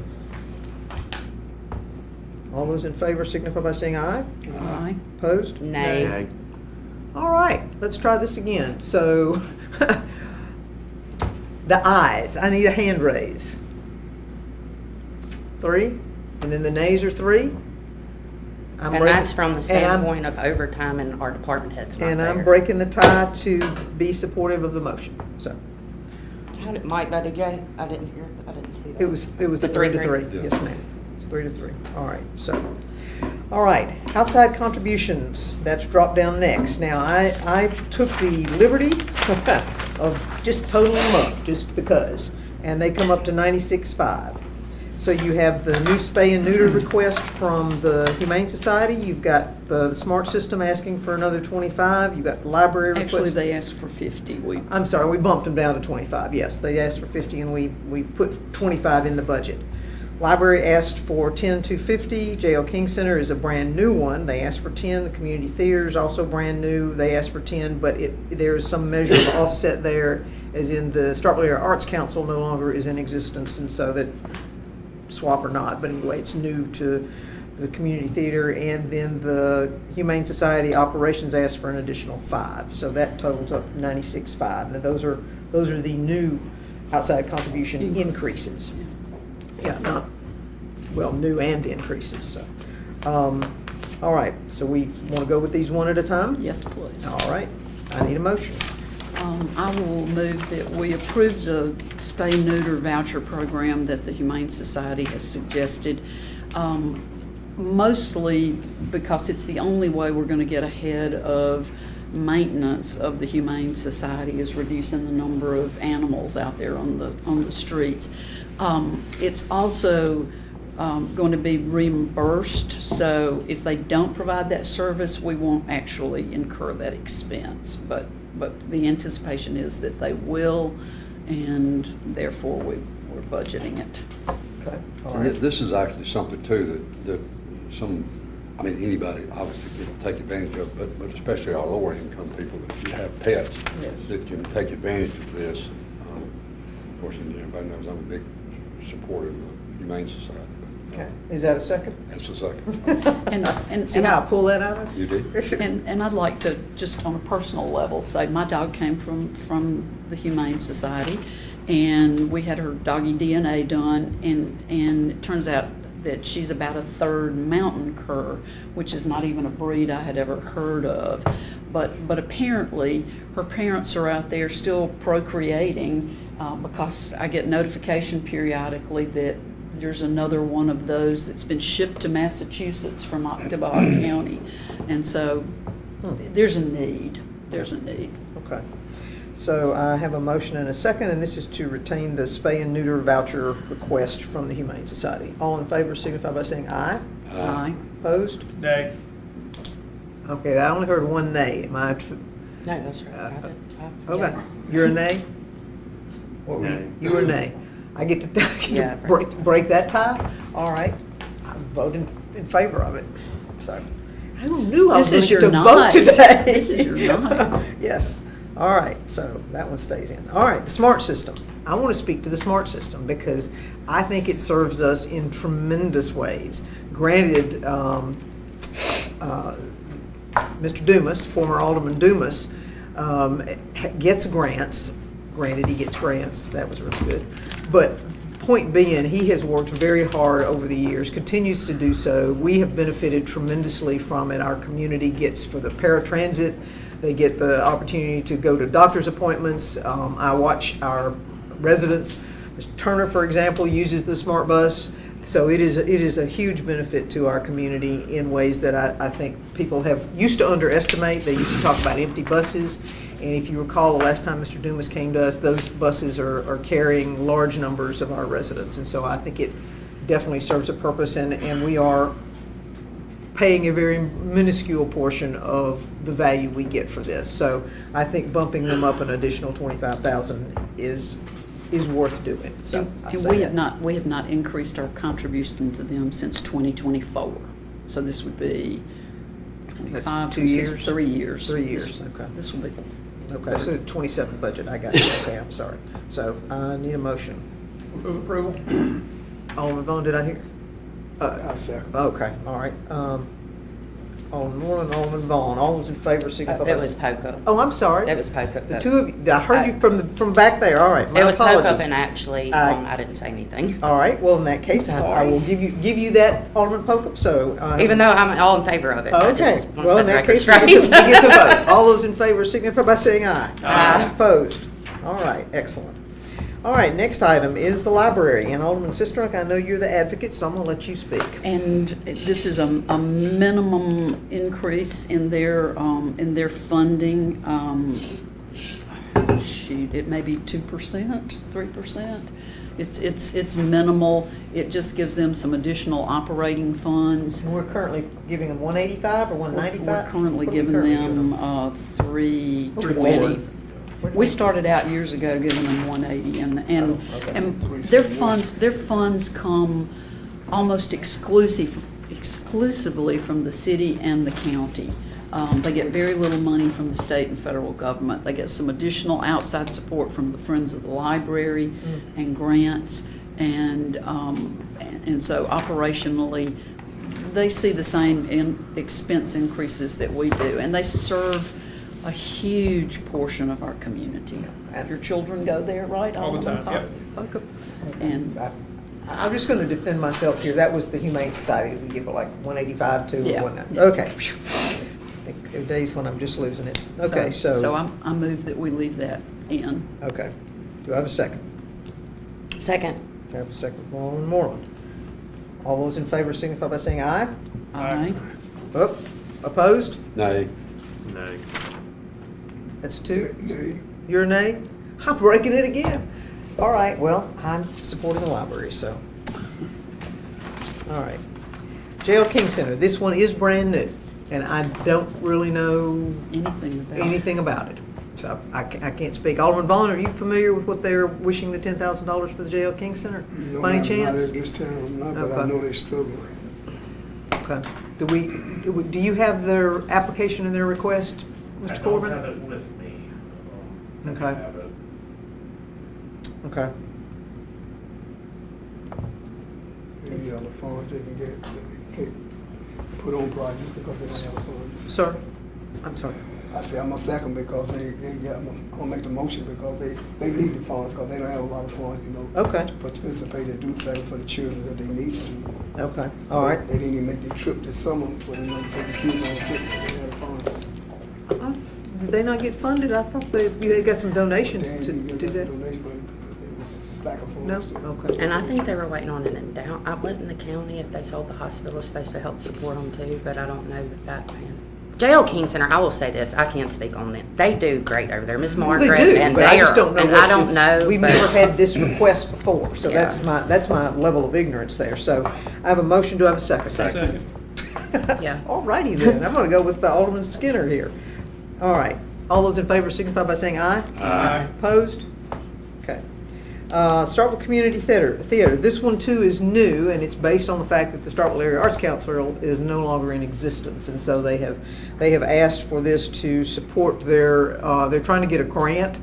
All those in favor signify by saying aye. Aye. Opposed? Nay. All right, let's try this again. So, the ayes, I need a hand raise. 3, and then the nays are 3. I'm And breaking- that's from the and I'm- standpoint of overtime and our department heads not And I'm there. breaking the tie to be supportive of the motion, so. How did Mike voted yea? I didn't hear, I didn't see that. It was a The 3-3, Yeah. yes, ma'am. It's 3-3, all right, so. All right, outside contributions, that's dropped down next. Now, I took the liberty of just totaling them up, just because, and they come up to 96.5. So you have the new spay and neuter request from the Humane Society, you've got the smart system asking for another 25, you've got the library request. Actually, they asked for 50. I'm sorry, we bumped them down to 25, yes. They asked for 50 and we put 25 in the budget. Library asked for 10,250. JL King Center is a brand new one. They asked for 10. The community theater is also brand new. They asked for 10, but there is some measure of offset there, as in the Starkville Area Arts Council no longer is in existence, and so that swap or not, but anyway, it's new to the community theater, and then the Humane Society operations asked for an additional 5, so that totals up to 96.5. Now those are the new outside contribution increases. Yeah, new and increases, so. All right, so we want to go with these one at a time? Yes, please. All right, I need a motion. I will move that we approve the spay-neuter voucher program that the Humane Society has suggested, mostly because it's the only way we're going to get ahead of maintenance of the Humane Society, is reducing the number of animals out there on the streets. It's also going to be reimbursed, so if they don't provide that service, we won't actually incur that expense. But the anticipation is that they will, and therefore we're budgeting it. Okay. All And right. this is actually something too that anybody obviously can take advantage of, but especially our lower income people that have pets Yes. that can take advantage of this. Of course, everybody knows I'm a big supporter of the Humane Society. but, Okay, is that a second? That's a second. And See how I pull that out of? You did? And I'd like to, just on a personal level, say my dog came from the Humane Society, and we had her doggy DNA done, and it turns out that she's about a third mountain cur, which is not even a breed I had ever heard of. But apparently her parents are out there still procreating, because I get notification periodically that there's another one of those that's been shipped to Massachusetts from Oktibbeha County. And so there's a need. Okay. So I have a motion and a second, and this is to retain the spay and neuter voucher request from the Humane Society. All in favor signify by saying aye. Aye. Opposed? Nay. Okay, I only heard one nay. Am I? No, that's right. Okay, you're a nay? What were you? Nay. You were a nay. I get to Yeah, break that tie? All right, I'm voting in favor of it, so. I knew I was This is going to your vote night. today. This is your night. Yes, all right, so that one stays in. All right, the smart system. I want to speak to the smart system because I think it serves us in tremendous ways. Granted, Mr. Dumas, former Alderman Dumas, gets grants. Granted, he gets grants, that was really good. But point being, he has worked very hard over the years, continues to do so. We have benefited tremendously from it. Our community gets, for the paratransit, they get the opportunity to go to doctor's appointments. I watch our residents. Mr. Turner, for example, uses the smart bus. So it is a huge benefit to our community in ways that I think people used to underestimate. They used to talk about empty buses. And if you recall, the last time Mr. Dumas came to us, those buses are carrying large numbers of our residents. And so I think it definitely serves a purpose, and we are paying a very minuscule portion of the value we get for this. So I think bumping them up an additional $25,000 is worth doing. So I And say we that. have not increased our contribution to them since 2024. So this would be 25, That's 2 26, years? 3 years. 3 years, okay. This will be. Okay, so 27 budget, I got it. Okay, I'm sorry. So I need a motion. Move approval. Alderman Vaughn, did I hear? I second. Okay, all right. Alderman Moreland, Alderman Vaughn. All those in favor signify by... It was Poco. Oh, I'm sorry. It was Poco. The two of you, I heard you from back there, all right. My It was Poco apologies. and actually, I didn't say anything. All right, well, in that case, I Sorry. will give you that, Alderman Pokup, so. Even though I'm all in favor of it. I Okay, just want to well, set in the that record case, we get straight. we get to vote. All those in favor signify by saying aye. Aye. Opposed? All right, excellent. All right, next item is the library, and Alderman Sistrunk, I know you're the advocate, so I'm gonna let you speak. And this is a minimum increase in their funding. Shoot, it may be 2%, 3%. It's minimal. It just gives them some additional operating funds. And we're currently giving them 185 or 195? We're currently What are we giving currently them 320. Lord. We started out years ago giving them 180, and okay. and their funds come almost exclusively from the city and the county. They get very little money from the state and federal government. They get some additional outside support from the Friends of the Library and grants, and so operationally, they see the same expense increases that we do, and they serve a huge portion of our community. Your children go there, right? All the time, yep. Okay. And I'm just gonna defend myself here. That was the Humane Society that we give it like 185 to, Yeah. or whatnot. Okay. There are days when I'm just losing it. Okay, so. So I move that we leave that in. Okay. Do I have a second? Second. I have a second from Alderman Moreland. All those in favor signify by saying aye. Aye. Up, opposed? Nay. No. That's two. Nay. You're a nay? I'm breaking it again. All right, well, I'm supporting the library, so. All right. Jail King Center, this one is brand new, and I don't really know anything about it. So I can't speak. Alderman Vaughn, are you familiar with what they're wishing the $10,000 for the Jail King Center? No, By any not chance? at this time, I'm not, but I Okay. know they struggle. Okay. Do you have their application and their request, Mr. Corbin? I don't have it with me. I Okay. have it. Okay. Any other funds they can get, they can't put on projects because they don't have funds. Sir? I'm sorry. I say I'm a second because I'm gonna make the motion because they need the funds because they don't have a lot of funds, you know. Okay. To participate and do things for the children that they need to. Okay. All right. They didn't even make their trip this summer, but they don't take the kids on a trip because they had funds. Did they not get funded? I thought they got some donations They to didn't do get that. donation, but it was slack of No? funds. Okay. And I think they were waiting on an outlet in the county. If they sold the hospital, it's supposed to help support them too, but I don't know that man. Jail King Center, I will say this, I can't speak on it. They do great over there, Miss Margaret, They do, and but they I just are, don't know and what I don't this- know. We've but- never had this request before, so Yeah. that's my level of ignorance there. So I have a motion, do I have a second? Second. Yeah. All righty then, I'm gonna go with Alderman Skinner here. All right, all those in favor signify by saying aye. Aye. Opposed? Okay. Starkville Community Theater, this one too is new, and it's based on the fact that the Starkville Area Arts Council is no longer in existence, and so they have asked for this to support they're trying to get a grant,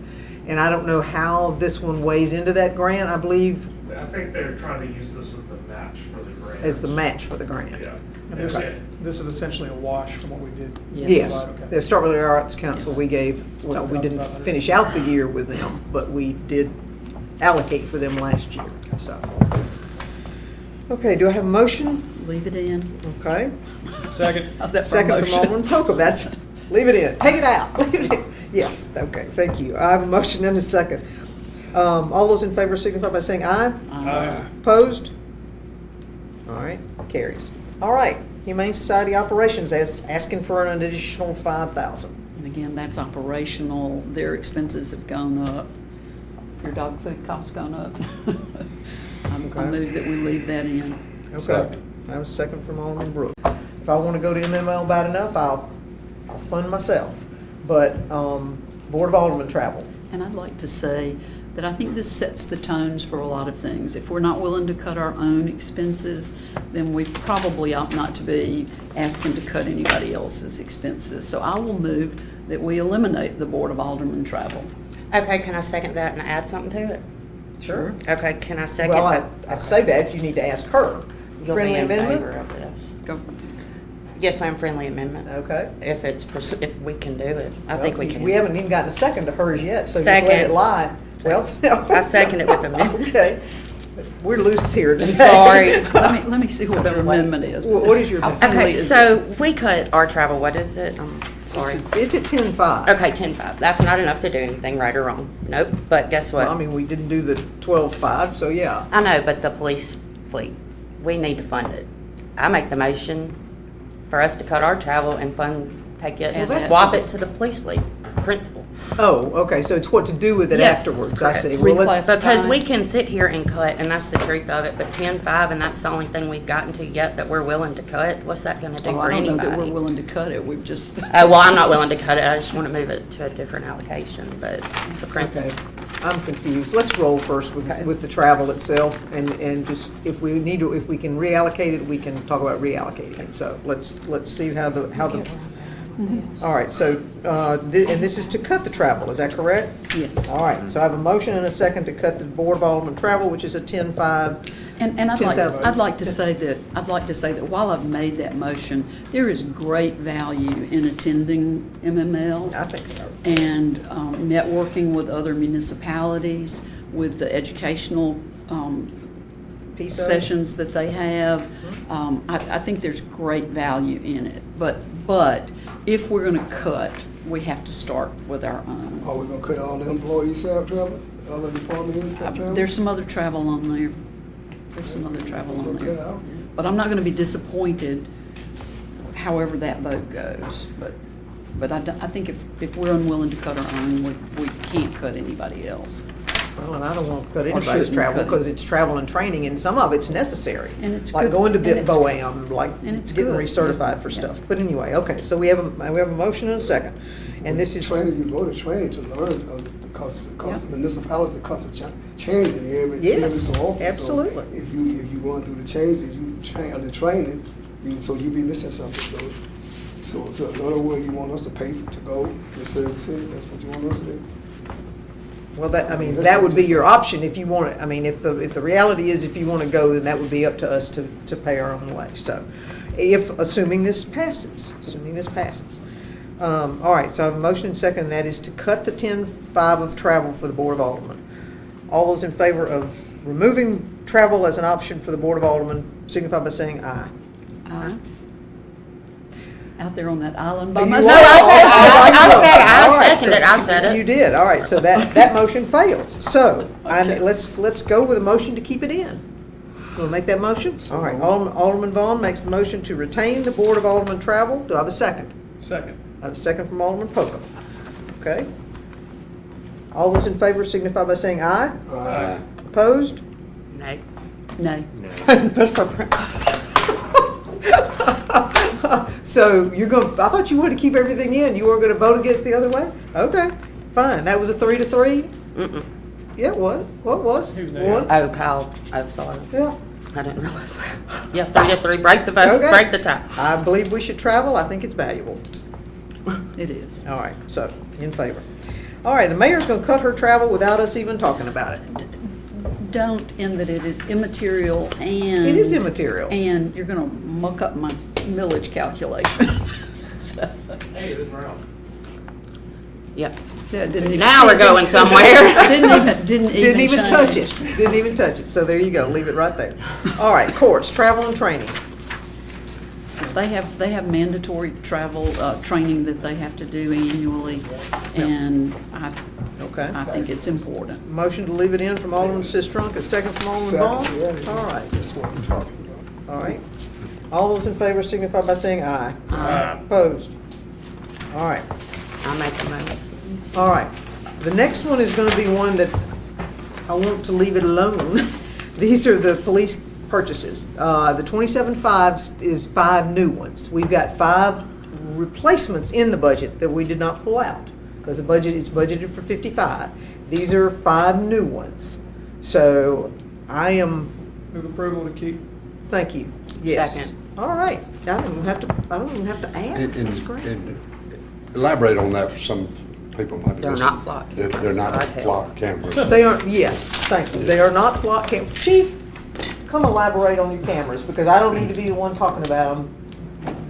and I don't know how this one weighs into that grant, I believe, I think they're trying to use this as the match for the grant. as the match for the grant. Yeah. And this, Okay. this is essentially a wash from what we did. Yes, Okay. the Starkville Area Arts Council, Yes. we gave, well, we didn't finish out the year with them, but we did allocate for them last year, so. Okay, do I have a motion? Leave it in. Okay. Second. How's that for a Second from motion? Alderman Pokum, that's, leave it in, take it out, leave it in. Yes, okay, thank you. I have a motion and a second. All those in favor signify by saying aye. Aye. Opposed? All right, carries. All right, Humane Society Operations asking for an additional 5,000. And again, that's operational. Their expenses have gone up. Your dog food costs gone up. I move that we leave that in. Okay, Second. I have a second from Alderman Brooks. If I want to go to MML bad enough, I'll fund myself. But Board of Aldermen travel. And I'd like to say that I think this sets the tones for a lot of things. If we're not willing to cut our own expenses, then we probably ought not to be asking to cut anybody else's expenses. So I will move that we eliminate the Board of Aldermen travel. Okay, can I second that and add something to it? Sure. Okay, can I second Well, that? I say that, you need to ask her. You'll be Friendly in amendment? favor of this. Go. Yes, ma'am, friendly amendment. Okay. If if we can do it, I think we can. We haven't even gotten a second to hers yet, so just let Second. it lie. Well. I second it with amendment. Okay. We're loose here today. Sorry. Let me see what your amendment is. What is your How amendment? friendly Okay, is so it? we cut our travel, what is it? Sorry. It's at 10.5. Okay, 10.5. That's not enough to do anything right or wrong. Nope, but guess what? Well, I mean, we didn't do the 12.5, so yeah. I know, but the police fleet, we need to fund it. I make the motion for us to cut our travel and take it and Well, that's- swap it to the police fleet principal. Oh, okay, so it's what to do with it Yes, afterwards, I see. correct. Well, let's, Reclass- Because we Fine. can sit here and cut, and that's the truth of it, but 10.5, and that's the only thing we've gotten to yet that we're willing to cut, what's that gonna do Well, for I don't know that we're anybody? willing to cut it, we've just. Oh, well, I'm not willing to cut it, I just wanna move it to a different allocation, but it's the principal. okay, I'm confused. Let's roll first with the travel itself, and just, if we need to, if we can reallocate it, we can talk about reallocating it. So let's see how the, all right, so, and this is to cut the travel, is that correct? Yes. All right, so I have a motion and a second to cut the Board of Aldermen travel, which is a 10.5. And I'd 10,000. like to say that while I've made that motion, there is great value in attending MML. I think so. And networking with other municipalities, with the educational Piece of it? sessions that they have. I think there's great value in it. But if we're gonna cut, we have to start with our own. Are we gonna cut all the employees out travel, other department heads cut travel? There's some other travel on there. There's some other travel on We'll cut there. out. But I'm not gonna be disappointed however that vote goes. But I think if we're unwilling to cut our own, we can't cut anybody else. Well, and I don't want to cut Or anybody's shouldn't travel cut it. because it's travel and training, and some of it's necessary. And it's Like good- going to and it's- BOAM, like and it's getting good. recertified for Yeah. stuff. But anyway, okay, so we have a motion and a second. And this is, Training, you go to training to learn, because the municipality constantly changing every Yes, so often. So absolutely. if you going through the changes, you train under training, so you be missing something, so in other words, you want us to pay to go to serve the city, that's what you want us to do? well, that would be your option if you want it. I mean, if the reality is if you want to go, then that would be up to us to pay our own way. So, assuming this passes. All right, so I have a motion and second, and that is to cut the 10.5 of travel for the Board of Aldermen. All those in favor of removing travel as an option for the Board of Aldermen signify by saying aye. Out there on that island by You myself. are. I said it. You did, all right, so that motion fails. So, Okay. let's go with a motion to keep it in. We'll make that motion? All right, Alderman Vaughn makes the motion to retain the Board of Aldermen travel. Do I have a second? Second. I have a second from Alderman Poca. Okay? All those in favor signify by saying aye. Aye. Opposed? No. No. So you're going, I thought you wanted to keep everything in. You weren't going to vote against the other way? Okay, fine. That was a 3-3? Mm-mm. Yeah, what? What was? Who's that? One? Oh, Kyle, oh, sorry. Yeah. I didn't realize that. Yeah, 3-3, break the vote, Okay. break the tie. I believe we should travel. I think it's valuable. It is. All right, so in favor. All right, the mayor's going to cut her travel without us even talking about it. Don't, in that it is immaterial and. It is immaterial. And you're gonna muck up my millage calculation. So, Hey, it is round. Yep. so it didn't even- Now we're going somewhere. Didn't even touch change. it. Didn't even touch it. So there you go. Leave it right there. All right, courts, travel and training. They have mandatory travel, training that they have to do annually, and Okay. I think it's important. Motion to leave it in from Alderman Sistrunk, a second from Alderman Second, Vaughn? yeah. All right, That's what I'm talking about. all right. All those in favor signify by saying aye. Aye. Opposed? All right, I'll make the motion. all right. The next one is gonna be one that I want to leave it alone. These are the police purchases. The 27.5 is 5 new ones. We've got 5 replacements in the budget that we did not pull out, because the budget is budgeted for 55. These are 5 new ones. So I am, Move approval to keep. thank you, yes. Second. All right, I don't even have to ask, that's great. And elaborate on that for some people. Might be They're listening. not flock They're cameras. not God help. flock cameras. They aren't, yes, thank you, they are not flock cameras. Chief, come elaborate on your cameras, because I don't need to be the one talking about them.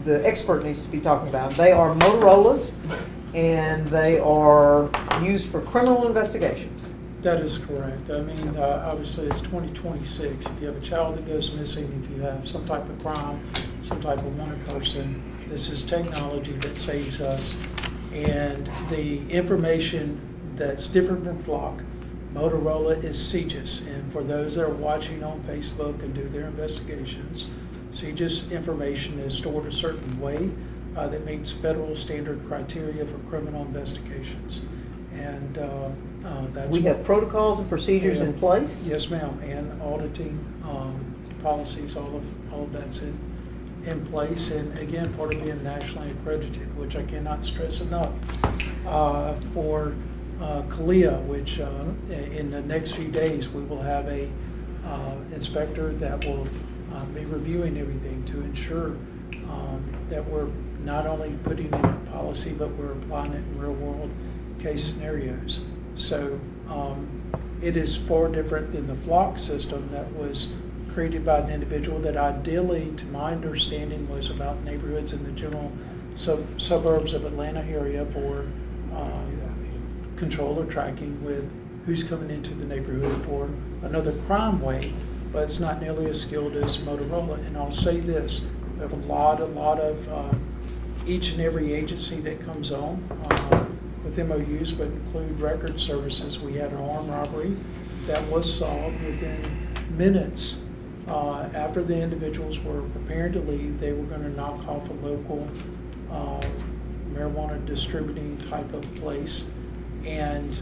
the expert needs to be talking about. They are Motorola's, and they are used for criminal investigations. That is correct. I mean, obviously, it's 2026. If you have a child that goes missing, if you have some type of crime, some type of wanted person, this is technology that saves us. And the information that's different from Flock, Motorola is CGIS. And for those that are watching on Facebook and do their investigations, CGIS information is stored a certain way that meets federal standard criteria for criminal investigations. And that's. We have protocols and procedures in place? Yes, ma'am, and auditing policies, all of that's in place. And again, part of being nationally accredited, which I cannot stress enough. For CALEA, which in the next few days, we will have a inspector that will be reviewing everything to ensure that we're not only putting in a policy, but we're applying it in real world case scenarios. So it is far different than the Flock system that was created by an individual that ideally, to my understanding, was about neighborhoods in the general suburbs of Atlanta area for control or tracking with who's coming into the neighborhood for another crime wave, but it's not nearly as skilled as Motorola. And I'll say this, we have a lot of each and every agency that comes on with MOUs, but include record services. We had an armed robbery that was solved within minutes. After the individuals were preparing to leave, they were going to knock off a local marijuana distributing type of place. And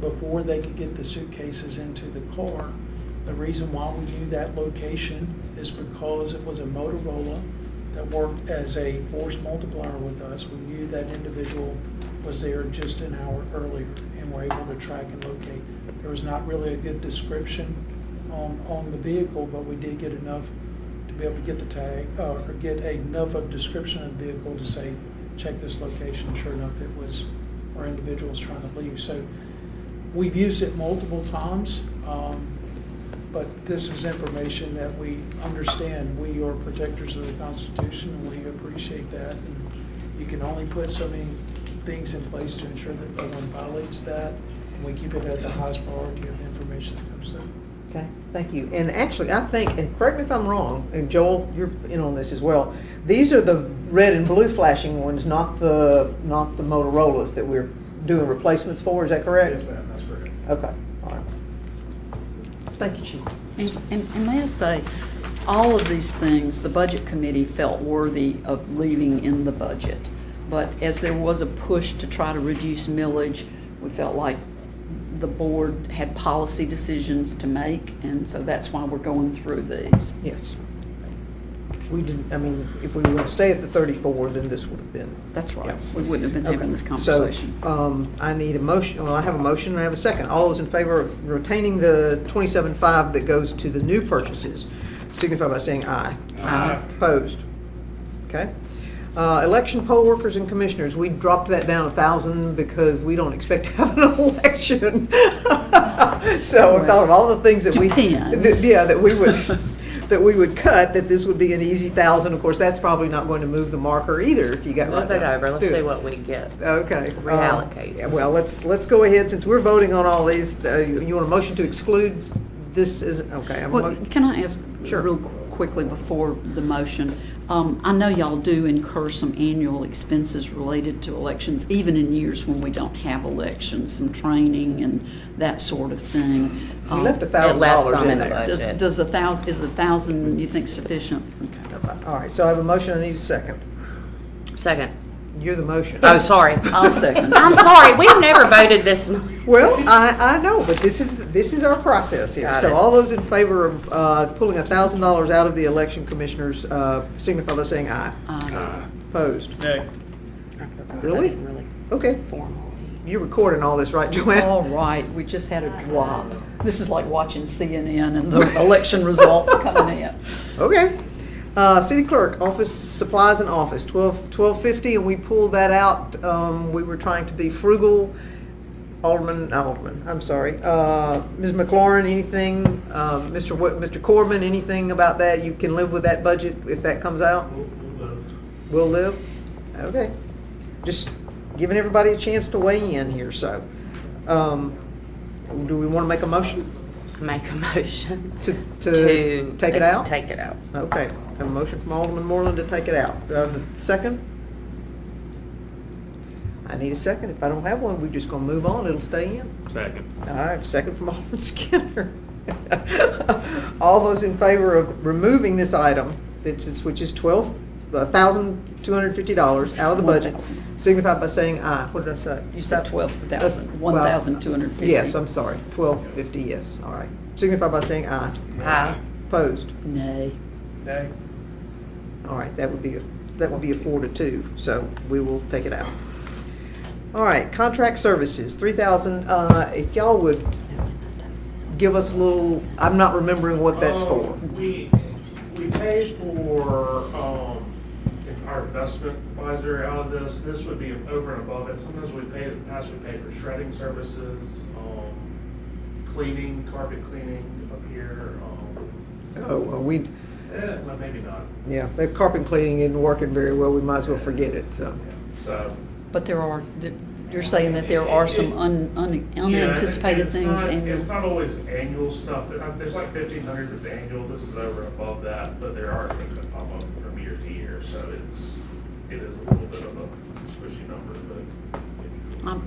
before they could get the suitcases into the car, the reason why we knew that location is because it was a Motorola that worked as a force multiplier with us. We knew that individual was there just an hour earlier and were able to track and locate. There was not really a good description on the vehicle, but we did get enough to be able to get the tag, or get enough of description of the vehicle to say, check this location. Sure enough, it was our individuals trying to leave. So we've used it multiple times, but this is information that we understand. We are protectors of the Constitution, and we appreciate that. And you can only put so many things in place to ensure that no one violates that. And we keep it at the highest priority of the information that comes through. Okay, thank you. And actually, I think, and correct me if I'm wrong, and Joel, you're in on this as well, these are the red and blue flashing ones, not the Motorola's that we're doing replacements for, is that correct? Yes, ma'am, that's correct. Okay, all right. Thank you, Chief. And may I say, all of these things, the Budget Committee felt worthy of leaving in the budget. But as there was a push to try to reduce millage, we felt like the board had policy decisions to make, and so that's why we're going through these. Yes. We didn't, I mean, if we were going to stay at the 34, then this would have been. That's right. Yeah. We wouldn't have been having this Okay. conversation. So, I need a motion, well, I have a motion and I have a second. All those in favor of retaining the 27.5 that goes to the new purchases, signify by saying aye. Aye. Opposed? Okay. Election poll workers and commissioners, we dropped that down 1,000 because we don't expect to have an election. So I thought of all the things that Depends. that we would cut, that this would be an easy 1,000. Of course, that's probably not going to move the marker either if you got right Move it down over, let's to see it. what we get. Okay. Reallocate. Yeah, well, let's go ahead, since we're voting on all these, you want a motion to exclude this is, okay. Well, can I ask Sure. real quickly before the motion? I know y'all do incur some annual expenses related to elections, even in years when we don't have elections, some training and that sort of thing. You left It left $1,000 some in in the there. budget. Is the 1,000 you think sufficient? Okay. All right, so I have a motion, I need a second. Second. You're the motion. Oh, sorry. I'll second. I'm sorry, we've never voted this. Well, I know, but this is our process here. Got So it. all those in favor of pulling $1,000 out of the election commissioners, signify by saying aye. Opposed? Nay. Really? I didn't really Okay. formally. You're recording all this, right, Joanne? All right, we just had a drop. This is like watching CNN and the election results coming in. Okay. City clerk, office supplies and office, $12.50, and we pulled that out. We were trying to be frugal. Alderman, I'm sorry. Ms. McLaurin, anything? Mr. Corbin, anything about that? You can live with that budget if that comes out? will live? Okay. Just giving everybody a chance to weigh in here, so. Do we want to make a motion Make a motion. to take it out? Take it out. Okay, have a motion from Alderman Moreland to take it out. Do I have a second? I need a second. If I don't have one, we're just gonna move on. It'll stay in. Second. All right, second from Alderman Skinner. All those in favor of removing this item, which is $1,250 out of the budget, signify by saying aye. What did I say? You said 12,000, Well, 1,250. Yes, I'm sorry, 1250, yes, all right. Signify by saying aye. Aye. Opposed? Nay. Nay. All right, that would be a 4-2, so we will take it out. All right, contract services, 3,000, if y'all would give us a little, I'm not remembering what that's for. We paid for, our investment advisor out of this. This would be over and above it. Sometimes we paid, in the past, we paid for shredding services, cleaning, carpet cleaning up here, Oh, well, well, maybe not. yeah, the carpet cleaning isn't working very well, we might as well forget it, so. So. But you're saying that there are some unanticipated things and it's and not always annual stuff, but there's like 1,500 that's annual, this is over and above that, but there are things that pop up from year to year, so it is a little bit of a squishy number, but.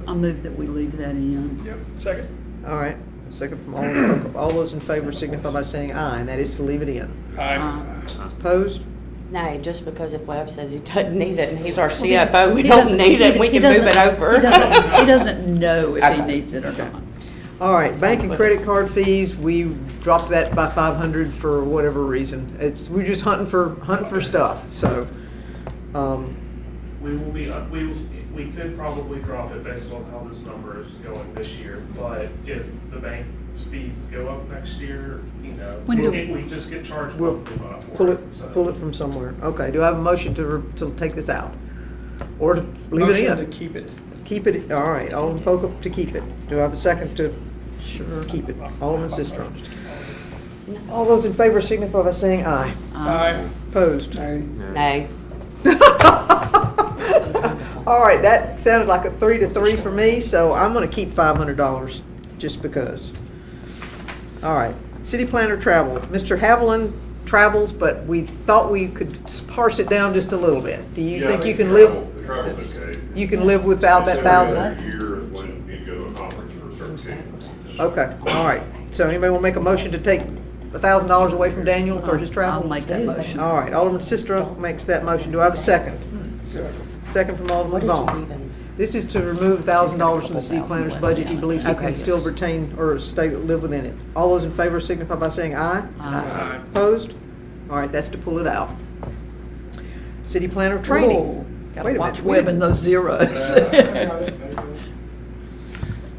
I move that we leave that in. Yep, second. All right, second from Alderman Pope. All those in favor signify by saying aye, and that is to leave it in. Aye. Opposed? No, just because if Webb says he doesn't need it and he's our CFO, we He don't doesn't- need it, we he can move it doesn't- over. He doesn't know if he needs it or not. All right, bank and credit card fees, we dropped that by 500 for whatever reason. We're just hunting for stuff, so, We will be, we could probably drop it based on how this number is going this year, but if the bank's fees go up next year, When do- we just get charged we'll monthly for pull it. so. it from somewhere. Okay, do I have a motion to take this out? Or to leave it Motion to in? keep it. Keep it, all right, Alderman Pope to keep it. Do I have a second to keep it? Alderman Sistrum. All those in favor signify by saying aye. Aye. Opposed? Hey, No. All right, that sounded like a 3-3 for me, so I'm gonna keep $500, just because. All right, city planner travel. Mr. Haviland travels, but we thought we could parse it down just a little bit. Do you Yeah, I think you the can travel- live, The travel's okay. you can live without that Every 1,000? other year is when you need to go to a conference for certification. Okay, all right. So anybody want to make a motion to take $1,000 away from Daniel for his travel? I'll make that motion. All right, Alderman Sistrum makes that motion. Do I have a second? second. Second from What Alderman did you Vaughn. even? This is to remove $1,000 from the city planner's budget. He believes he Okay, can still yes. retain or live within it. All those in favor signify by saying aye. Aye. Opposed? All right, that's to pull it out. City planner training. Whoa, Gotta Wait a watch minute, Webb and those zeros.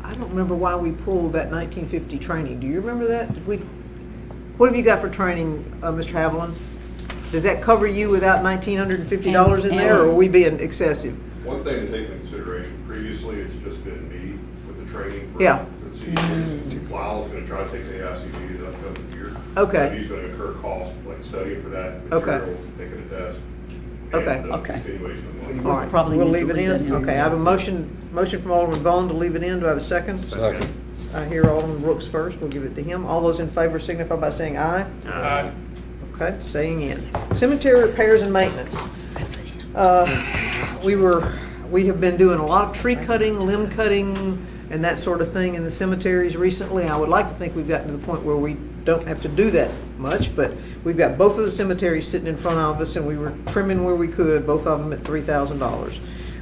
I don't remember why we pulled that 1950 training. Do you remember that? What have you got for training, Mr. Haviland? Does that cover you without $1,950 in there, or are we being excessive? One thing to take into consideration, previously, it's just been me with the training for Yeah. the CEs. Lyle's gonna try to take the AICD this upcoming year. Okay. And he's gonna incur costs, like studying for that Okay. material, taking a test. Okay. and, Okay. Continuation of learning. All right, Probably we'll need to leave it leave that in. in. Okay, I have a motion from Alderman Vaughn to leave it in. Do I have a second? Second. I hear Alderman Brooks first. We'll give it to him. All those in favor signify by saying aye. Aye. Okay, staying in. Cemetery repairs and maintenance. We have been doing a lot of tree cutting, limb cutting, and that sort of thing in the cemeteries recently. I would like to think we've gotten to the point where we don't have to do that much, but we've got both of the cemeteries sitting in front of us, and we were trimming where we could, both of them at $3,000.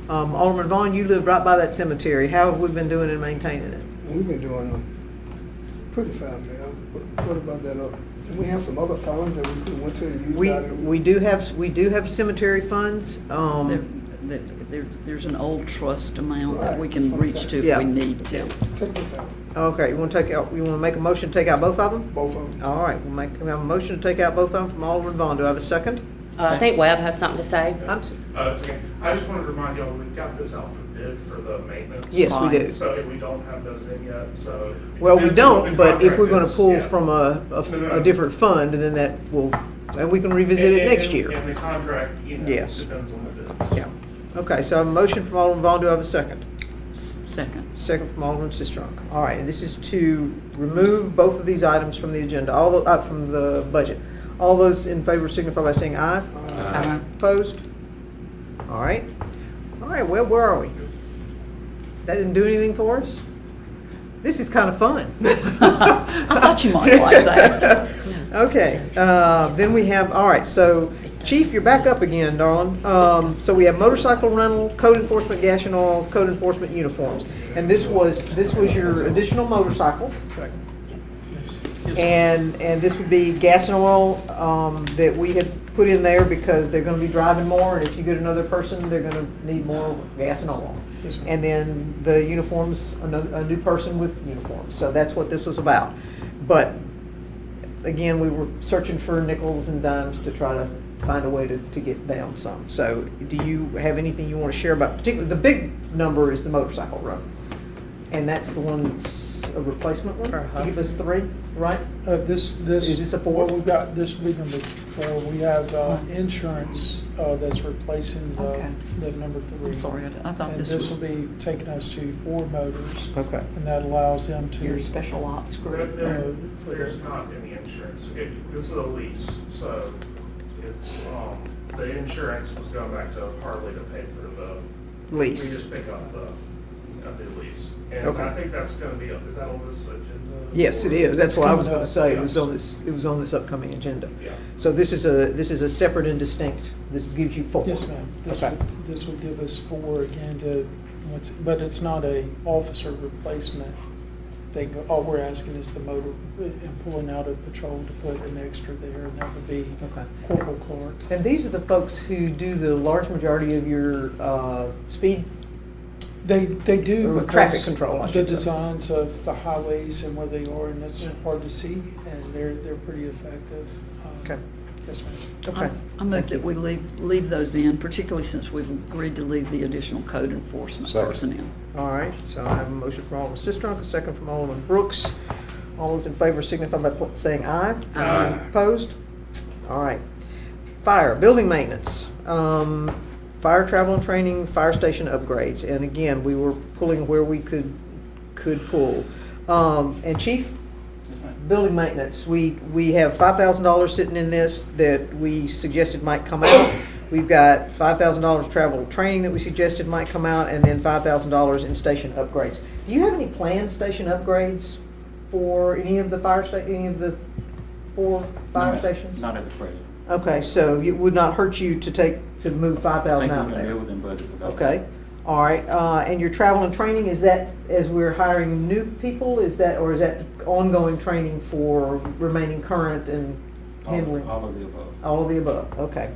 Alderman Vaughn, you live right by that cemetery. How have we been doing in maintaining it? We've been doing pretty fine, man. What about that? Do we have some other funds that we could went to and used out of? We do have cemetery funds. There's an old trust amount that we Right, can that's what I'm reach to saying. if Yeah. we need to. Let's take this out, Okay, you want to make a motion to take out both of them? both of them. All right, we have a motion to take out both of them from Alderman Vaughn. Do I have a second? I think Webb has something to say. It's okay. I just wanted to remind y'all, we've got this out for bid for the maintenance. Yes, we do. So we don't have those in yet, so. Well, we depends on what don't, the but if we're contract gonna is. pull Yeah. from No, a different fund, then that will and we can revisit it next And- year. And the contract, you know, Yes. depends on the bids. Yeah. Okay, so I have a motion from Alderman Vaughn. Do I have a second? Second. Second from Alderman Sistrunk. All right, and this is to remove both of these items from the agenda, from the budget. All those in favor signify by saying aye. Aye. Opposed? All right. All right, well, where are we? That didn't do anything for us? This is kind of fun. I thought you might like that. Okay, then we have, all right, so Chief, you're back up again, darling. So we have motorcycle rental, code enforcement, gas and oil, code enforcement uniforms. And this was your additional motorcycle. And this would be gas and oil that we had put in there because they're gonna be driving more, and if you get another person, they're gonna need more gas and oil. Yes, ma'am. And then the uniforms, a new person with uniforms, so that's what this was about. But, again, we were searching for nickels and dimes to try to find a way to get down some. So, do you have anything you wanna share about, particularly, the big number is the motorcycle road. And that's the one that's a replacement one, For to give us 3, right? This. Is this a 4? What we've got, this will be number 4. We have insurance that's replacing Okay. the number 3. I'm sorry, I thought And this this was will be taking us to 4 motors, Okay. and that allows them to. your special ops group. There's not any insurance. This is a lease, so it's, the insurance was going back to Harley to pay for the. Lease. We just pick up a new lease. And Okay. I think that's gonna be, is that on this agenda? Yes, it is. That's what I was coming gonna up, say. yes. It was on this upcoming agenda. Yeah. So this is a separate and distinct, this gives you 4. Yes, ma'am. Okay. This would give us 4 again but it's not a officer replacement thing. All we're asking is the motor, and pulling out of patrol to put an extra there, and that would be Okay. Corporal Clark. And these are the folks who do the large majority of your speed. They do. Or because traffic control, I The should say. designs of the highways and where they are, and it's hard to see, and they're pretty effective. Okay. Yes, ma'am. Okay. I move that we leave those in, particularly since we've agreed to leave the additional code enforcement Second. person in. All right, so I have a motion from Alderman Sistrunk, a second from Alderman Brooks. All those in favor signify by saying aye. Aye. Opposed? All right. Fire, building maintenance, fire travel and training, fire station upgrades. And again, we were pulling where we could pull. And Chief, building maintenance, we have $5,000 sitting in this that we suggested might come out. We've got $5,000 travel training that we suggested might come out, and then $5,000 in station upgrades. Do you have any planned station upgrades for any of the any of the 4 fire stations? Not at the present. Okay, so it would not hurt you to move I 5,000 think out we of can there? deal within budget without. Okay, all right, and your travel and training, is that as we're hiring new people, or is that ongoing training for remaining current and handling? All of the above. All of the above, okay.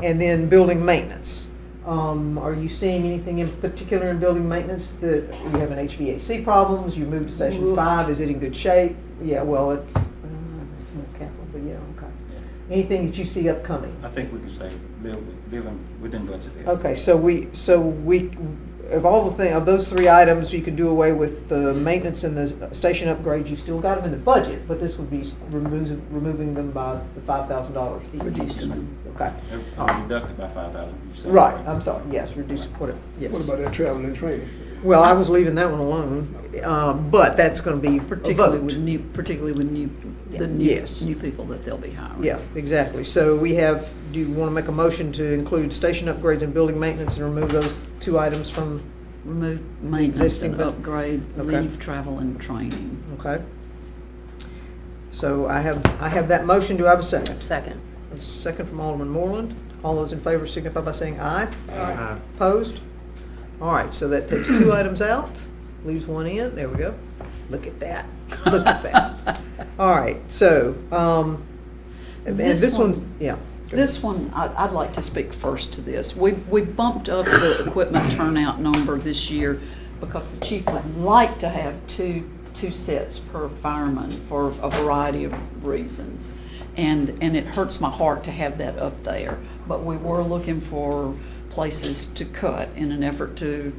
And then building maintenance. Are you seeing anything in particular in building maintenance that you have an HVAC problems, you moved to Station 5, is it in good shape? Yeah, well, it's more capital, but yeah, okay. Anything that you see upcoming? I think we can say live within budget there. Okay, so we, of those 3 items, you could do away with the maintenance and the station upgrades, you still got them in the budget, but this would be removing them by the $5,000. Reducing them. Okay, I'll deduct it by 5,000. you said. right, I'm sorry, yes, reduce, whatever, yes. What about that travel and training? Well, I was leaving that one alone, but that's gonna be a Particularly vote. with the Yes. new people that they'll be hiring. Yeah, exactly. So we have, do you wanna make a motion to include station upgrades and building maintenance and remove those 2 items from, Remove maintenance existing and bud- upgrade, Okay. leave travel and training. okay? So I have that motion. Do I have a second? Second. A second from Alderman Moreland. All those in favor signify by saying aye. Aye. Opposed? All right, so that takes 2 items out, leaves 1 in. There we go. Look at that. Look at that. All right, so, and this one, yeah. This one, I'd like to speak first to this. We bumped up the equipment turnout number this year because the chief would like to have two sets per fireman for a variety of reasons. And it hurts my heart to have that up there. But we were looking for places to cut in an effort to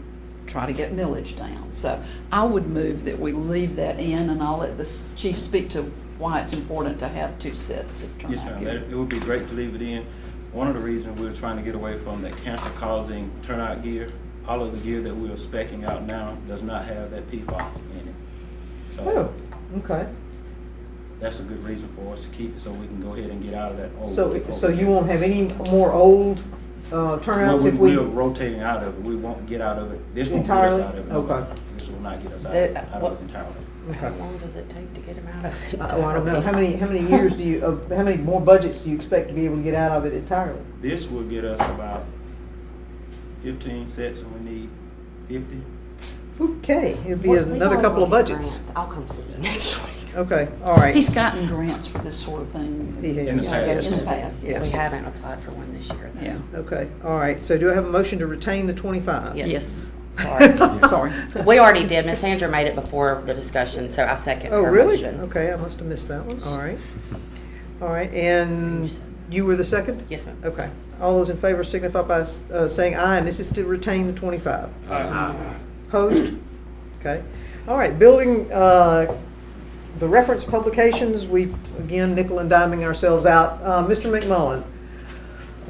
try to get millage down. So I would move that we leave that in, and I'll let the chief speak to why it's important to have two sets of Yes, turnout ma'am. gear. It would be great to leave it in. One of the reasons we're trying to get away from that cancer-causing turnout gear, all of the gear that we're specking out now does not have that PFAS in it. Oh, So okay. that's a good reason for us to keep it, so we can go ahead and get out of that old. So you won't have any more old turnouts if we? We're rotating out of it. We won't get out of it. This won't get us Entirely? out of it. Okay. This will not get us out The- of it entirely. How Okay. long does it take to get them out of it? Well, I don't know, how many years do you, how many more budgets do you expect to be able to get out of it entirely? This will get us about 15 sets, and we need 50. Okay, it'll be We another don't couple of want budgets. grants. I'll come see you next week. Okay, all right. He's gotten grants for this sort of thing. He has. In the past. In the past, We yes. haven't applied for one this year, though. Yeah. Okay, all right, so do I have a motion to retain the 25? Yes. Yes. Sorry. Sorry. We already did. Miss Sandra made it before the discussion, so I second Oh, her really? motion. Okay, I must have missed that one, all right. All right, and you were the second? Yes, ma'am. Okay, all those in favor signify by saying aye, and this is to retain the 25. Opposed? Okay, all right, building, the reference publications, we, again, nickel and diming ourselves out. Mr. McMullen,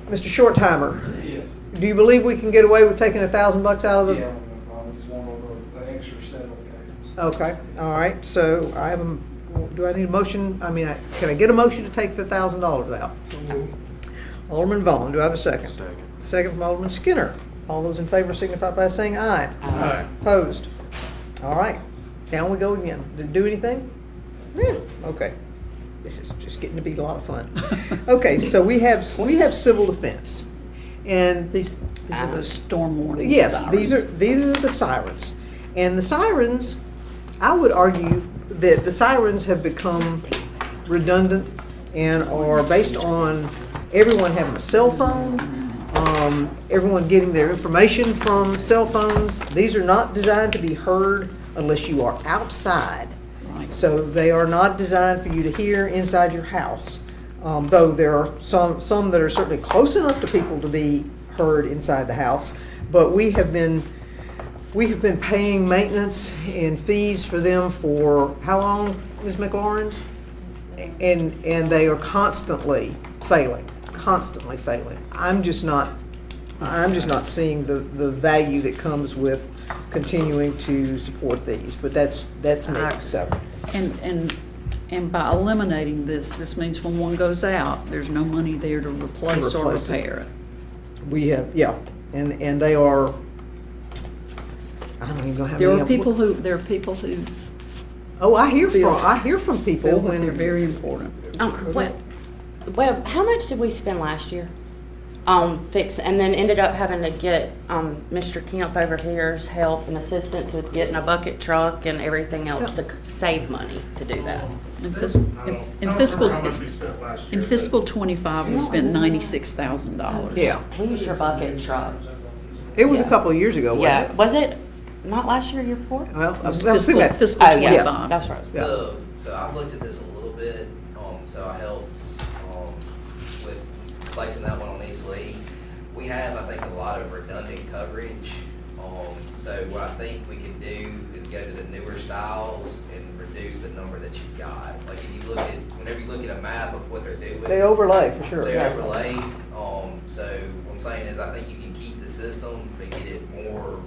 Mr. Shorttimer, Yes. do you believe we can get away with taking $1,000 out of the? Yeah, no problem, just want an extra set of occasions. Okay, all right, so I have a, do I need a motion? I mean, can I get a motion to take the $1,000 out? So moved. Alderman Vaughn, do I have a second? Second. Second from Alderman Skinner. All those in favor signify by saying aye. Aye. Opposed? All right, down we go again. Did it do anything? Yeah, okay. This is just getting to be a lot of fun. Okay, so we have civil defense. And These are the storm warning yes, sirens. these are the sirens. And the sirens, I would argue that the sirens have become redundant and are based on everyone having a cell phone, everyone getting their information from cell phones. These are not designed to be heard unless you are outside. Right. So they are not designed for you to hear inside your house. Though there are some that are certainly close enough to people to be heard inside the house. But we have been paying maintenance and fees for them for how long, Ms. McLaurin? And they are constantly failing. I'm just not seeing the value that comes with continuing to support these, but that's me, so. And by eliminating this means when one goes out, there's no money there to replace or replace it. repair it. We have, yeah, and they are, I don't even know how many. There are people who Oh, I hear feel- from people feel that when. they're very important. Well, how much did we spend last year on fix, and then ended up having to get Mr. Kemp over here's help and assistance with getting a bucket truck and everything else to save money to do that? In I fiscal, don't remember how much we spent last year. in fiscal '25, we spent $96,000. Yeah, Who's your bucket truck? it was a Yeah. couple of years ago, wasn't Yeah, it? was it not last year, year before? Well, I was Fiscal thinking that. fiscal Oh, yeah, 25. that's right. Yeah. So I've looked at this a little bit, so I helped, with placing that one on East Lee. We have, I think, a lot of redundant coverage, so what I think we can do is go to the newer styles and reduce the number that you've got. Like, if you look at, whenever you look at a map of what they're doing. They overlay, for sure. They overlay, so what I'm saying is I think you can keep the system, but get it more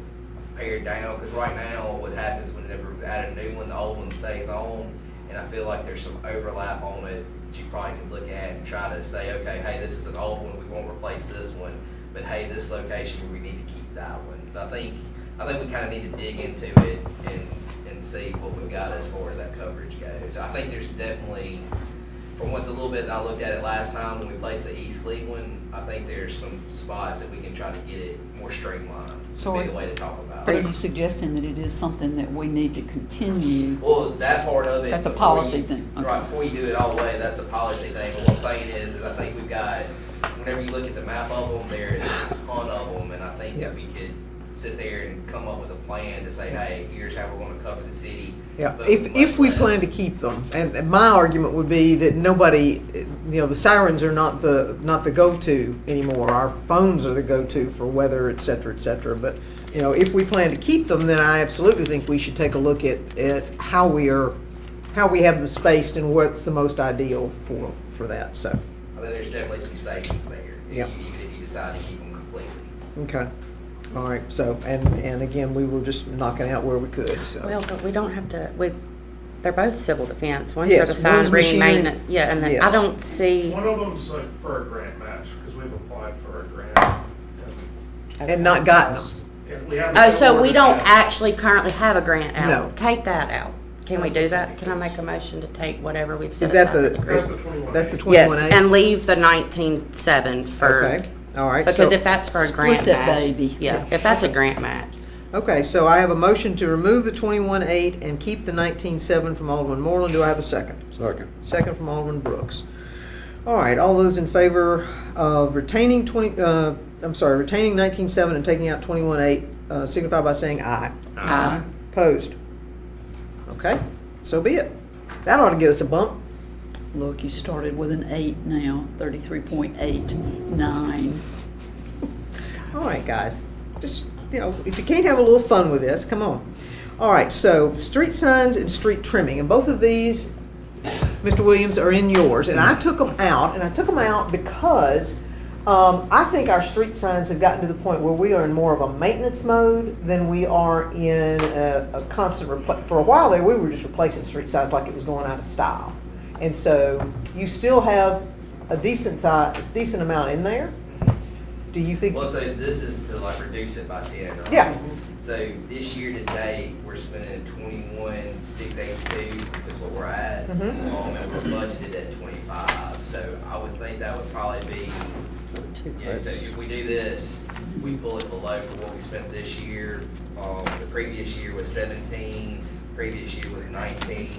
pared down, because right now, what happens whenever we add a new one, the old one stays on, and I feel like there's some overlap on it that you probably could look at and try to say, okay, hey, this is an old one, we won't replace this one, but hey, this location, we need to keep that one. So I think we kind of need to dig into it and see what we've got as far as that coverage goes. So I think there's definitely, from what the little bit I looked at it last time when we placed the East Lee one, I think there's some spots that we can try to get it more streamlined. So Would be the way to talk about Are it. you suggesting that it is something that we need to continue? Well, that part of it. That's a before policy you- thing. Okay. Right, before you do it all the way, that's the policy thing. But what I'm saying is I think we've got, whenever you look at the map of them, there's a ton of them, and I think that we could sit there and come up with a plan to say, hey, here's how we're gonna cover the city. Yeah, but if we much plan to less. keep them, and my argument would be that nobody, the sirens are not the go-to anymore. Our phones are the go-to for weather, et cetera, but, if we plan to keep them, then I absolutely think we should take a look at how we are how we have them spaced and what's the most ideal for that, so, I think there's definitely some savings there, Yep. even if you decide to keep them completely. okay. All right, so, and again, we were just knocking out where we could, so. Well, but we don't have to, they're both civil defense. One's Yes, for the sign one's ring machinery. maintenance. Yeah, and then Yes. I don't see. One of them's like for a grant match, because we've applied for a grant. And not gotten them. And we haven't Oh, so we awarded don't that. actually currently have a grant out? No. Take that out. Can we That's do the that? same. Can I make a motion to take whatever we've set Is that aside for the, the That's grant? the 21. that's the Yes, 21A? and leave the 19.7 for. Okay, all right. Because so- if that's for a Split grant that match. baby. Yeah, if that's a grant match. Okay, so I have a motion to remove the 21.8 and keep the 19.7 from Alderman Moreland. Do I have a second? Second. Second from Alderman Brooks. All right, all those in favor of retaining retaining 19.7 and taking out 21.8, signify by saying aye. Aye. Opposed? Okay, so be it. That ought to get us a bump. Look, you started with an 8 now, 33.89. All right, guys, just, if you can't have a little fun with this, come on. All right, so street signs and street trimming, and both of these, Mr. Williams, are in yours, and I took them out, because I think our street signs have gotten to the point where we are in more of a maintenance mode than we are in a constant for a while there, we were just replacing street signs like it was going out of style. And so you still have a decent amount in there. Do you think? Well, so this is to like reduce it by 10, right? Yeah. So this year to date, we're spending 21,682 is what we're at. Mhm. And we're budgeted at 25. So I would think that would probably be, so if we do this, we pull it below for what we spent this year. The previous year was 17, previous year was 19.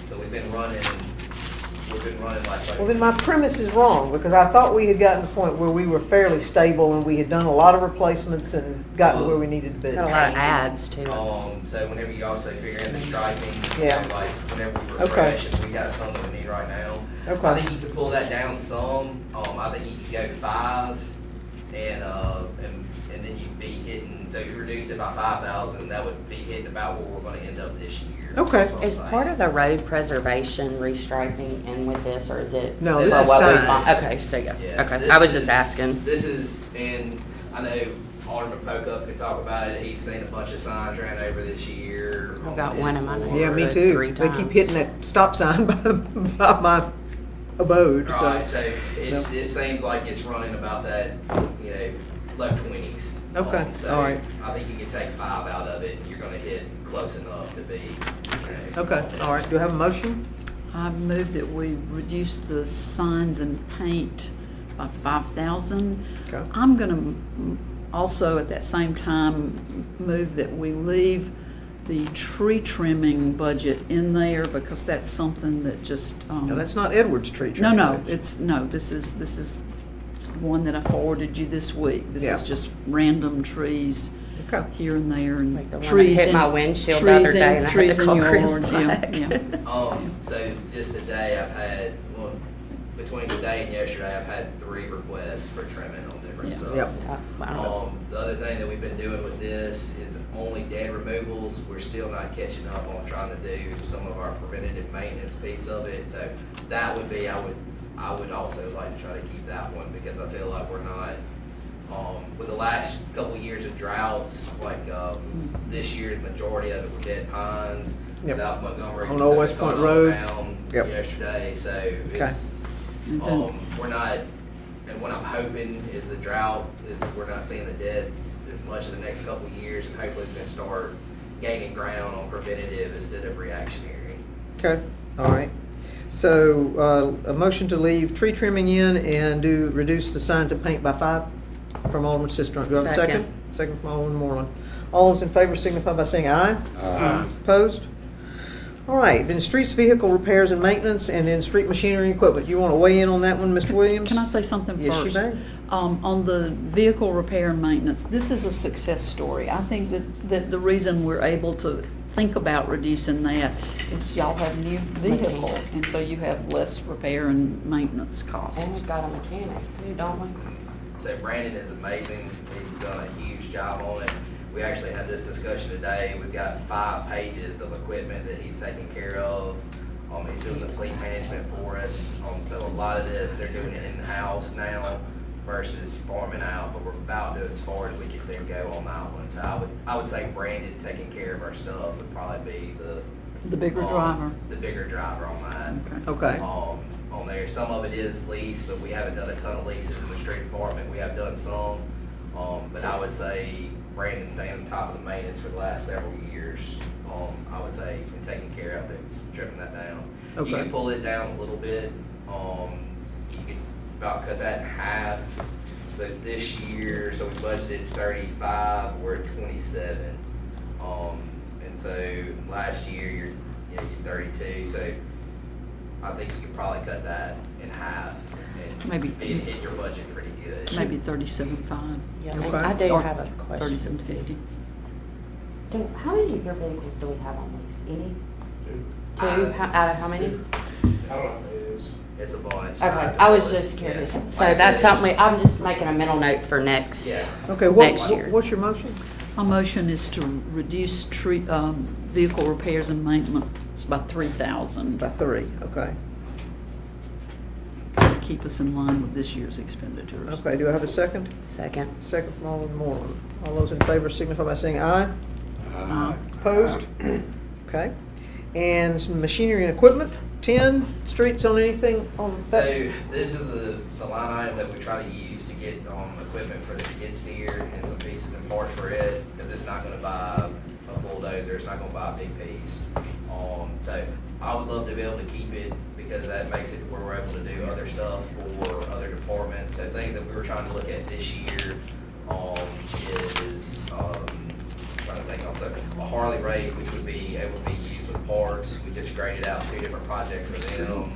So we've been running like. Well, then my premise is wrong, because I thought we had gotten to the point where we were fairly stable and we had done a lot of replacements and gotten where we needed to be. Got a lot of ads too. So whenever you also figure in the striping, Yeah. so like whenever we Okay. refresh, if we got some that we need right now. Okay. I think you could pull that down some. I think you could go 5, and then you'd be hitting. So if you reduced it by 5,000, that would be hitting about where we're going to end up this year. Okay. That's what I'm Is saying. part of the road preservation restriping in with this, or is it? No, this for is what we signs. bought? Okay, so yeah, Yeah, okay, this I was just is- asking. This is, and I know Alderman Pokup could talk about it. He's seen a bunch of signs ran over this year. I've got one in my neighborhood. Yeah, me Or too. 3 They keep times. hitting that stop sign by my abode, so. Right, so it seems like it's running about that, low 20s. Okay, So all right. I think you could take 5 out of it, and you're gonna hit close enough to be. Okay, all right. Do I have a motion? I move that we reduce the signs and paint by 5,000. Okay. I'm gonna also at that same time move that we leave the tree trimming budget in there, because that's something that just, No, that's not Edwards tree No, trimming. this is one that I forwarded you this week. This Yeah. is just random trees Okay. here and there, and Like the one that trees hit in, my windshield the other trees day in, and I had to trees in call your Chris yard, Black. yeah. So just today, I've had, between today and yesterday, I've had 3 requests for trimming on different Yeah. stuff. Yep. I don't know. The other thing that we've been doing with this is only dead removals. We're still not catching up on trying to do some of our preventative maintenance piece of it. So that would be, I would also like to try to keep that one, because I feel like we're not, with the last couple of years of droughts, like this year, the majority of it were dead pines. Yep. South Montgomery. On Old West it's all Point Road. down Yep. Yesterday, so it's, And then- we're not, and what I'm hoping is the drought is we're not seeing the deaths as much in the next couple of years, and hopefully we can start gaining ground on preventative instead of reactionary. Okay, all right. So, a motion to leave tree trimming in and reduce the signs and paint by 5 from Alderman Sistrunk. Do I have a second? Second. Second from Alderman Moreland. All those in favor signify by saying aye. Aye. Opposed? All right, then streets, vehicle repairs and maintenance, and then street machinery and equipment. You want to weigh in on that one, Mr. Williams? Can I say something Yes, first? you may. On the vehicle repair and maintenance, this is a success story. I think that the reason we're able to think about reducing that is y'all have new vehicle, and so you have less repair and maintenance costs. And we've got a mechanic too, don't we? So Brandon is amazing. He's done a huge job on it. We actually had this discussion today. We've got 5 pages of equipment that he's taking care of. He's doing the fleet management for us. So a lot of this, they're doing it in-house now versus farming out, but we're about to as far as we can then go on that one. So I would say Brandon taking care of our stuff would probably be The bigger driver. the bigger driver on that. Okay. On there, some of it is lease, but we haven't done a ton of leases in the street department. We have done some, but I would say Brandon's staying on top of the maintenance for the last several years. I would say been taking care of it, stripping that down. Okay. You can pull it down a little bit. You could about cut that in half. So this year, so we budgeted 35, we're at 27. And so last year you're 32. So I think you could probably cut that in half and Maybe. it'd hit your budget pretty good. Maybe 37.5. Yeah, Okay. I do Or have a question. 37.50. How many of your vehicles do we have on lease? Any? Two? Out of how many? I don't know how many it is. It's a bunch. Okay, I was just curious. Yeah. So Like I that's said, something, I'm just making a mental note for next. Yeah. Okay, Next year. what's your motion? My motion is to reduce vehicle repairs and maintenance by 3,000. By 3, okay. To keep us in line with this year's expenditures. Okay, do I have a second? Second. Second from Alderman Moreland. All those in favor signify by saying aye. Aye. Opposed? Okay. And some machinery and equipment, 10, streets on anything on that? So this is the line item that we try to use to get equipment for the skid steer and some pieces and parts for it, because it's not gonna buy a bulldozer, it's not gonna buy a big piece. So I would love to be able to keep it, because that makes it where we're able to do other stuff for other departments. So things that we were trying to look at this year, is, trying to think also, a Harley rake, which would be able to be used with parks. We just graded out 2 different projects for them.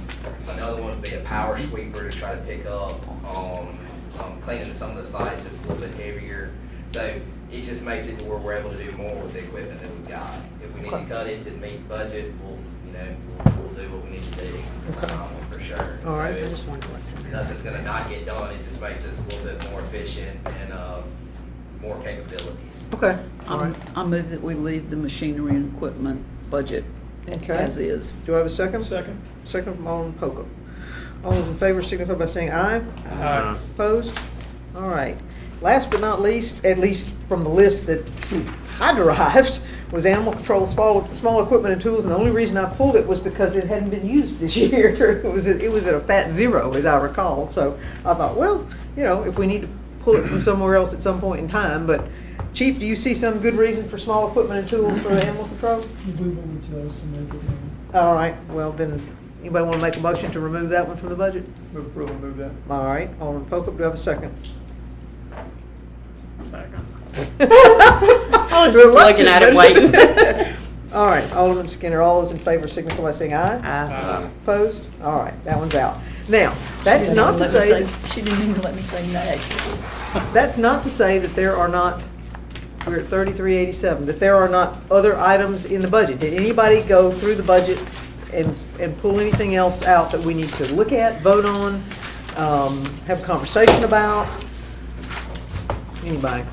Another one would be a power sweeper to try to pick up, cleaning some of the sites that's a little bit heavier. So it just makes it to where we're able to do more with the equipment that we've got. If we need to cut it to meet budget, we'll do what we need to do, for sure. All right. So I it's, just wondered what's in there. nothing's gonna not get done, it just makes us a little bit more efficient and, more capabilities. Okay, all right. I move that we leave the machinery and equipment budget Okay. as is. Do I have a second? Second. Second from Alderman Poco. All those in favor signify by saying aye. Aye. Opposed? All right. Last but not least, at least from the list that I derived, was animal control, small equipment and tools, and the only reason I pulled it was because it hadn't been used this year. It was at a fat 0, as I recall, so I thought, well, if we need to pull it from somewhere else at some point in time, but Chief, do you see some good reason for small equipment and tools for animal control? We will adjust and make it known. All right, well then, anybody want to make a motion to remove that one from the budget? Move approval, move that. All right, Alderman Poco, do I have a second? Second. I was just looking at it, waiting. All right, Alderman Skinner, all those in favor signify by saying aye. Aye. Opposed? All right, that one's out. Now, that's not to say, She didn't even let me say nay. that's not to say that there are not, we're at 3387, that there are not other items in the budget. Did anybody go through the budget and pull anything else out that we need to look at, vote on, have a conversation about? Anybody?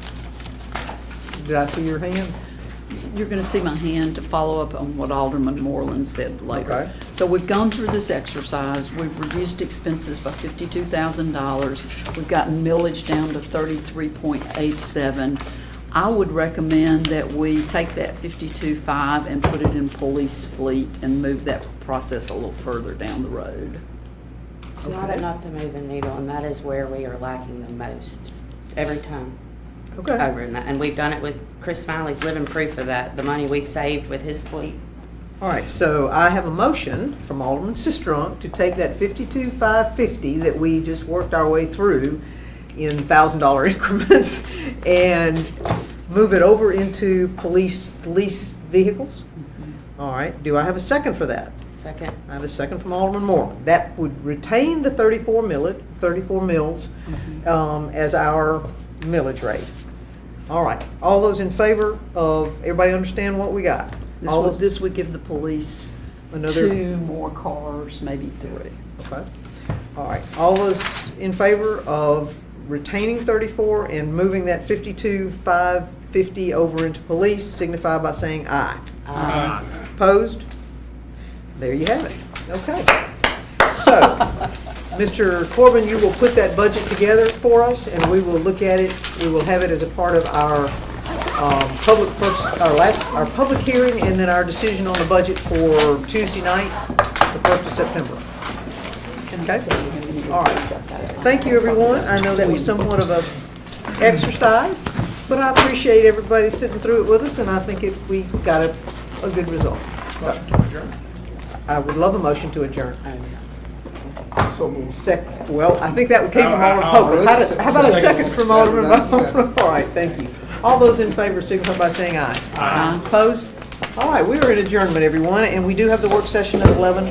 Did I see your hand? You're going to see my hand to follow up on what Alderman Moreland said later. Okay. So we've gone through this exercise. We've reduced expenses by $52,000. We've gotten millage down to 33.87. I would recommend that we take that 52.5 and put it in police fleet and move that process a little further down the road. It's not enough to move the needle, and that is where we are lacking the most, every time. Okay. Over in that, and we've done it with Chris Smiley's living proof of that, the money we've saved with his fleet. All right, so I have a motion from Alderman Sistrunk to take that 52,550 that we just worked our way through in $1,000 increments and move it over into police lease vehicles. All right, do I have a second for that? Second. I have a second from Alderman Moore. That would retain the 34 mills as our millage rate. All right, all those in favor of, everybody understand what we got? This would give the police Another- 2 more cars, maybe 3. Okay. All right, all those in favor of retaining 34 and moving that 52,550 over into police signify by saying aye. Aye. Opposed? There you have it. Okay. So, Mr. Corbin, you will put that budget together for us, and we will look at it. We will have it as a part of our our public hearing, and then our decision on the budget for Tuesday night, the 1st of September. Okay? All right. Thank you, everyone. I know that was somewhat of a exercise, but I appreciate everybody sitting through it with us, and I think we got a good result. Motion to adjourn. I would love a motion to adjourn. So moved. Well, I think that came from Alderman I'll- Pope. How about a second from Alderman Bowman? All right, thank you. All those in favor signify by saying aye. Aye. Opposed? All right, we are in adjournment, everyone, and we do have the work session at 11.